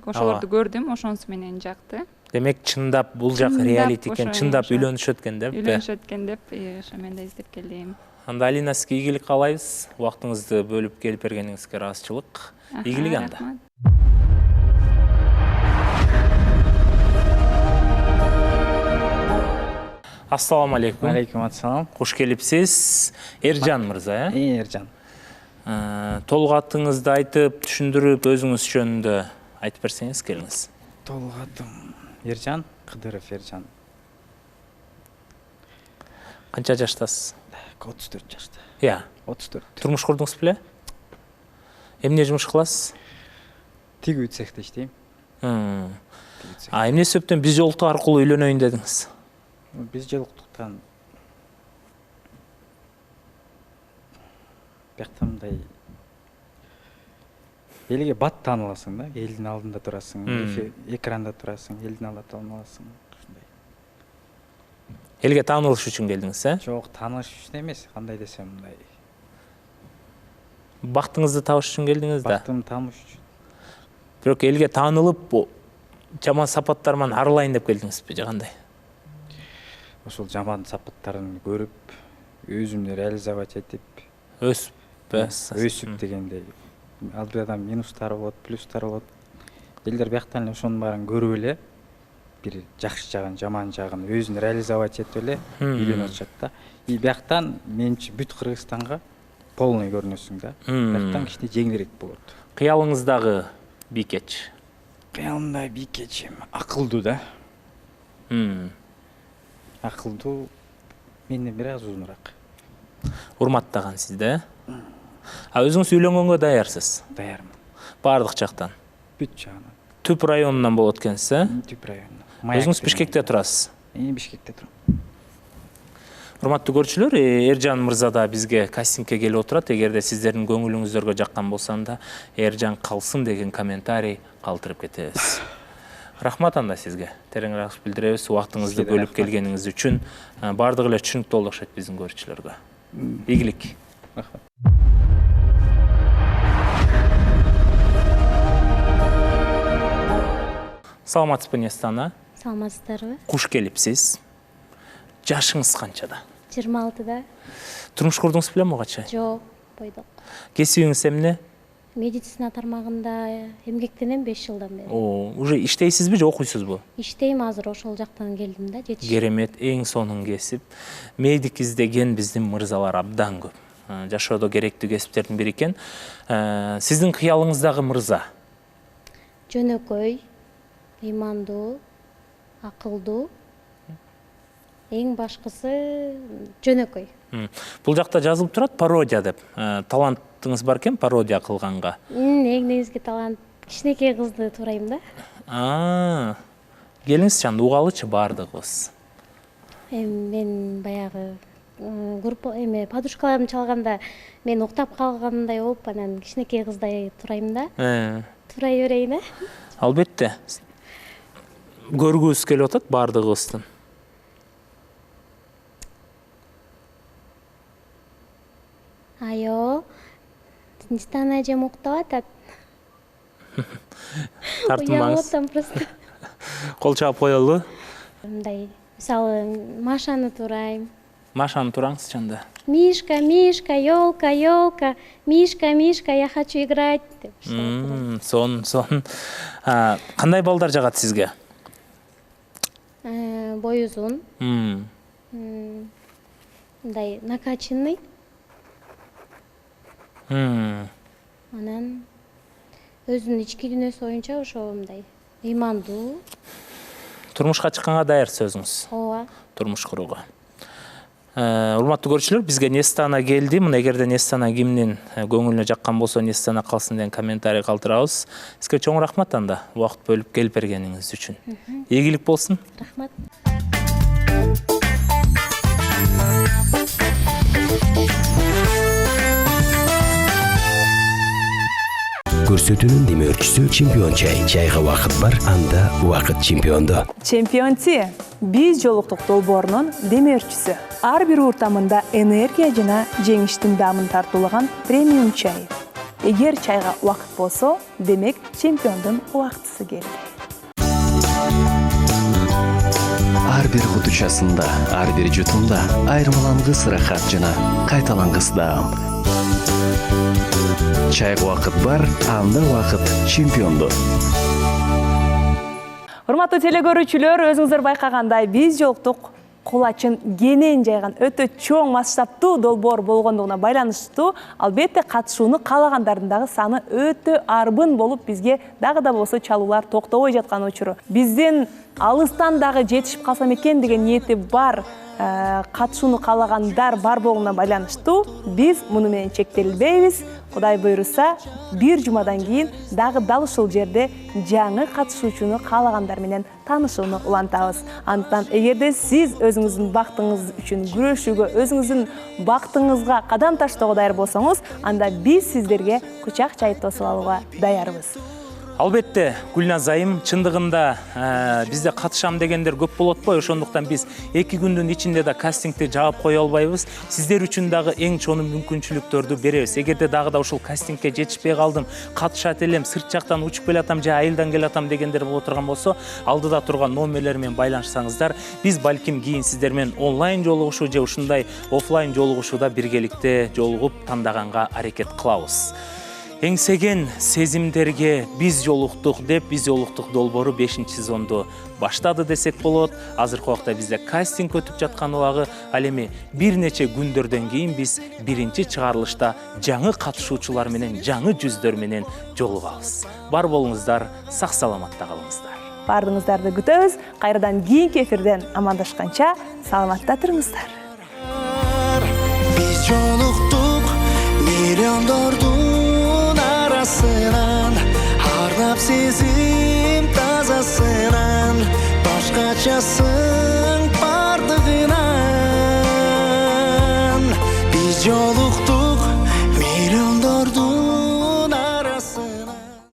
ошолорду көрдүм, ошонусу менен жакты. Демек, чындап бул жак реалити экен, чындап үйлөнүшөт экен деп. Үйлөнүшөт экен деп, ошо мен да издеп келдим. Анда Алина, сизге ийгилик каалайбыз. Убактыңызды бөлүп келип бергениңизге ыраазычылык. Ийгилик анда. Ассаламу алейкум. Алейкум ассалам. Қош келіпсіз. Эржан мырза, Эржан. Толық атыңызды айтып, түшіндіріп, өзіңіз жөнінде айтып берсеңіз, келіңіз. Толық атым Эржан, Қыдыров Эржан. Қанша жаштасыз? 34 жашта. Иә. 34. Тұрмыш құрдыңыз біле? Эмне жұмыс қыласыз? Тигүү цехте иштейм. Эмне себептен биз жолуктук аркылуу үйлөнөйүн дедиңиз? Биз жолуктуктан бияктан мындай элге бат тааныласың да, элдин алдында турасың, экранда турасың, элдин алдында тааныласың. Элге таанылыш үчүн келдиңиз, Жок, таанылыш үчүн эмес, кандай десем мындай. Бактыңызды табыш үчүн келдиңиз да. Бактымды табыш үчүн. Бирок элге таанылып, жаман сапаттар менен арылайын деп келдиңизби, же кандай? Ошол жаман сапаттарын көрүп, өзүмдү реализовать этип, өсүп дегендей. Ал бир адам минустары болот, плюстары болот. Элдер бияктан эле ошонун баарын көрүп эле, бир жакшы жагын, жаман жагын өзүн реализовать этип эле үйлөнүп атышат да. И бияктан менчи бүт Кыргызстанга полный көрүнөсүң да. Бияктан кичине жеңилирээк болот. Кыялыңыздагы бийкеч? Кыялымдагы бийкечим акылдуу да. Акылдуу, менден бир аз узунураак. Урматтаган сизде? Өзүңүз үйлөнгөнгө даярсыз? Даярмын. Бардык жактан? Бүт жагынан. Түп районунан болот экенсиз, Түп районунан. Өзүңүз Бишкекте турасыз? Бишкекте турам. Урматтуу көрүүчүлөр, Эржан мырза да бизге кастингке келип отурат. Эгерде сиздердин көңүлүңүздөргө жаккан болсо, Эржан калсын деген комментарий калтырып кетебиз. Рахмат анда сизге. Тереңирээк билдиребиз. Убактыңызды бөлүп келгениңиз үчүн. Бардыгы эле түшүнүктүү болду окшойт биздин көрүүчүлөргө. Ийгилик. Рахмат. Саламатсызбы Нестана? Саламатсыздарбы? Куш келипсиз. Жашыңыз канчада? 26-да. Турмуш курдуңуз беле могача? Жок, бойдок. Кесибиңиз эмне? Медицина тармагында эмгектенем 5 жылдан бери. Уже иштейсизби же окуйсузбу? Иштейм, азыр ошол жактан келдим да, жетиш. Керемет, эң сонун кесип. Медик издеген биздин мырзалар абдан көп. Жашоодо керектүү кесиптердин бири экен. Сиздин кыялыңыздагы мырза? Жөнөкөй, ыймандуу, акылдуу. Эң башкысы жөнөкөй. Бул жакта жазылып турат пародия деп. Талантыңыз бар экен пародия кылганга? Эң негизги талант кичинекей кызды турайм да. Келиңиз чан угалычы бардыгыбыз. Мен баягы группа подружкаларым чалганда мен уктап калгандай болуп, анан кичинекей кыздай турайм да. Турай берейин, Албетте. Көргүбүз келип атат бардыгыбыздын. Айо, Нестана эжем уктап атат. Тартынбаңыз. Просто. Кол чаап коелу. Мындай, мисалы, Машаны турайм. Машаны тураңыз чанда. Мишка, Мишка, елка, елка, Мишка, Мишка, я хочу играть. Сон. Кандай балдар жагат сизге? Бой узун. Мындай, накачанный. Анан өзүнүн ички дүйнөсү боюнча ошо мындай ыймандуу. Турмушка чыкканга даярсыз өзүңүз? Ооба. Турмуш курууга. Урматтуу көрүүчүлөр, бизге Нестана келди. Мына эгерде Нестана кимдин көңүлүнө жаккан болсо, Нестана калсын деген комментарий калтырабыз. Сизге чоң рахмат анда, убакыт бөлүп келип бергениңиз үчүн. Ийгилик болсун. Рахмат. Көрсөтүүнүн демөөрчүсү чемпион чай. Чайга убакыт бар, анда убакыт чемпиондо. Чемпион ти биз жолуктук долбоорунун демөөрчүсү. Ар бир уртамында энергия жана жеңиштин дамын тартуулаган премиум чай. Эгер чайга убакыт болсо, демек чемпиондун убактысы келди. Ар бир кутучасында, ар бир жутумда айырмалангыс ырахат жана кайталангыс даам. Чайга убакыт бар, анда убакыт чемпиондо. Урматтуу теле көрүүчүлөр, өзүңүздөр байкагандай биз жолуктук кулачын кенен жайган өтө чоң масштабтуу долбоор болгондугуна байланыштуу албетте катышууну каалагандардын дагы саны өтө арбын болуп бизге дагы да болсо чалуулар токтобой жаткан учуру. Биздин алыстан дагы жетишип калсам экен деген ниети бар катышууну каалагандар бар болгонуна байланыштуу биз муну менен чектелбейбиз. Кудай буйруса, бир жумадан кийин дагы дал ушул жерде жаңы катышуучуну каалагандар менен таанышууну улантабыз. Андыктан эгерде сиз өзүңүздүн бактыңыз үчүн күрөшүүгө, өзүңүздүн бактыңызга кадам таштоого даяр болсоңуз, анда биз сиздерге кучак чайып тосуп алууга даярбыз. Албетте, Гүлназ айым, чындыгында бизде катышам дегендер көп болот бой, ошондуктан биз 2 күндүн ичинде да кастингди жаап кое албайбыз. Сиздер үчүн дагы эң чоң мүмкүнчүлүктөрдү беребиз. Эгерде дагы да ушул кастингке жетишпей калдым, катышат элем, сырт жактан учуп келатам же айылдан келатам дегендер боло турган болсо, алдыда турган номерлер менен байланышсаңыздар, биз балким кийин сиздер менен онлайн жолугушуу же ушундай офлайн жолугушууда биргеликте жолугуп тандаганга аракет кылабыз. Эңсеген сезимдерге биз жолуктук деп, биз жолуктук долбоору 5-сезонду баштады десек болот. Азыркы убакта бизде кастинг өтүп жаткан убагы, ал эми бир нече күндөрдөн кийин биз биринчи чыгарылышта жаңы катышуучулар менен, жаңы жүздөр менен жолугабыз. Бар болуңуздар, сак саламатта калыңыздар. Бардыңыздарды күтөбүз. Кайрадан кийинки эфирден амандашканча саламатта туруңуздар. Биз жолуктук миллиондордун арасынан, ардап сезим тазасынан, башкачасың бардыгынан. Биз жолуктук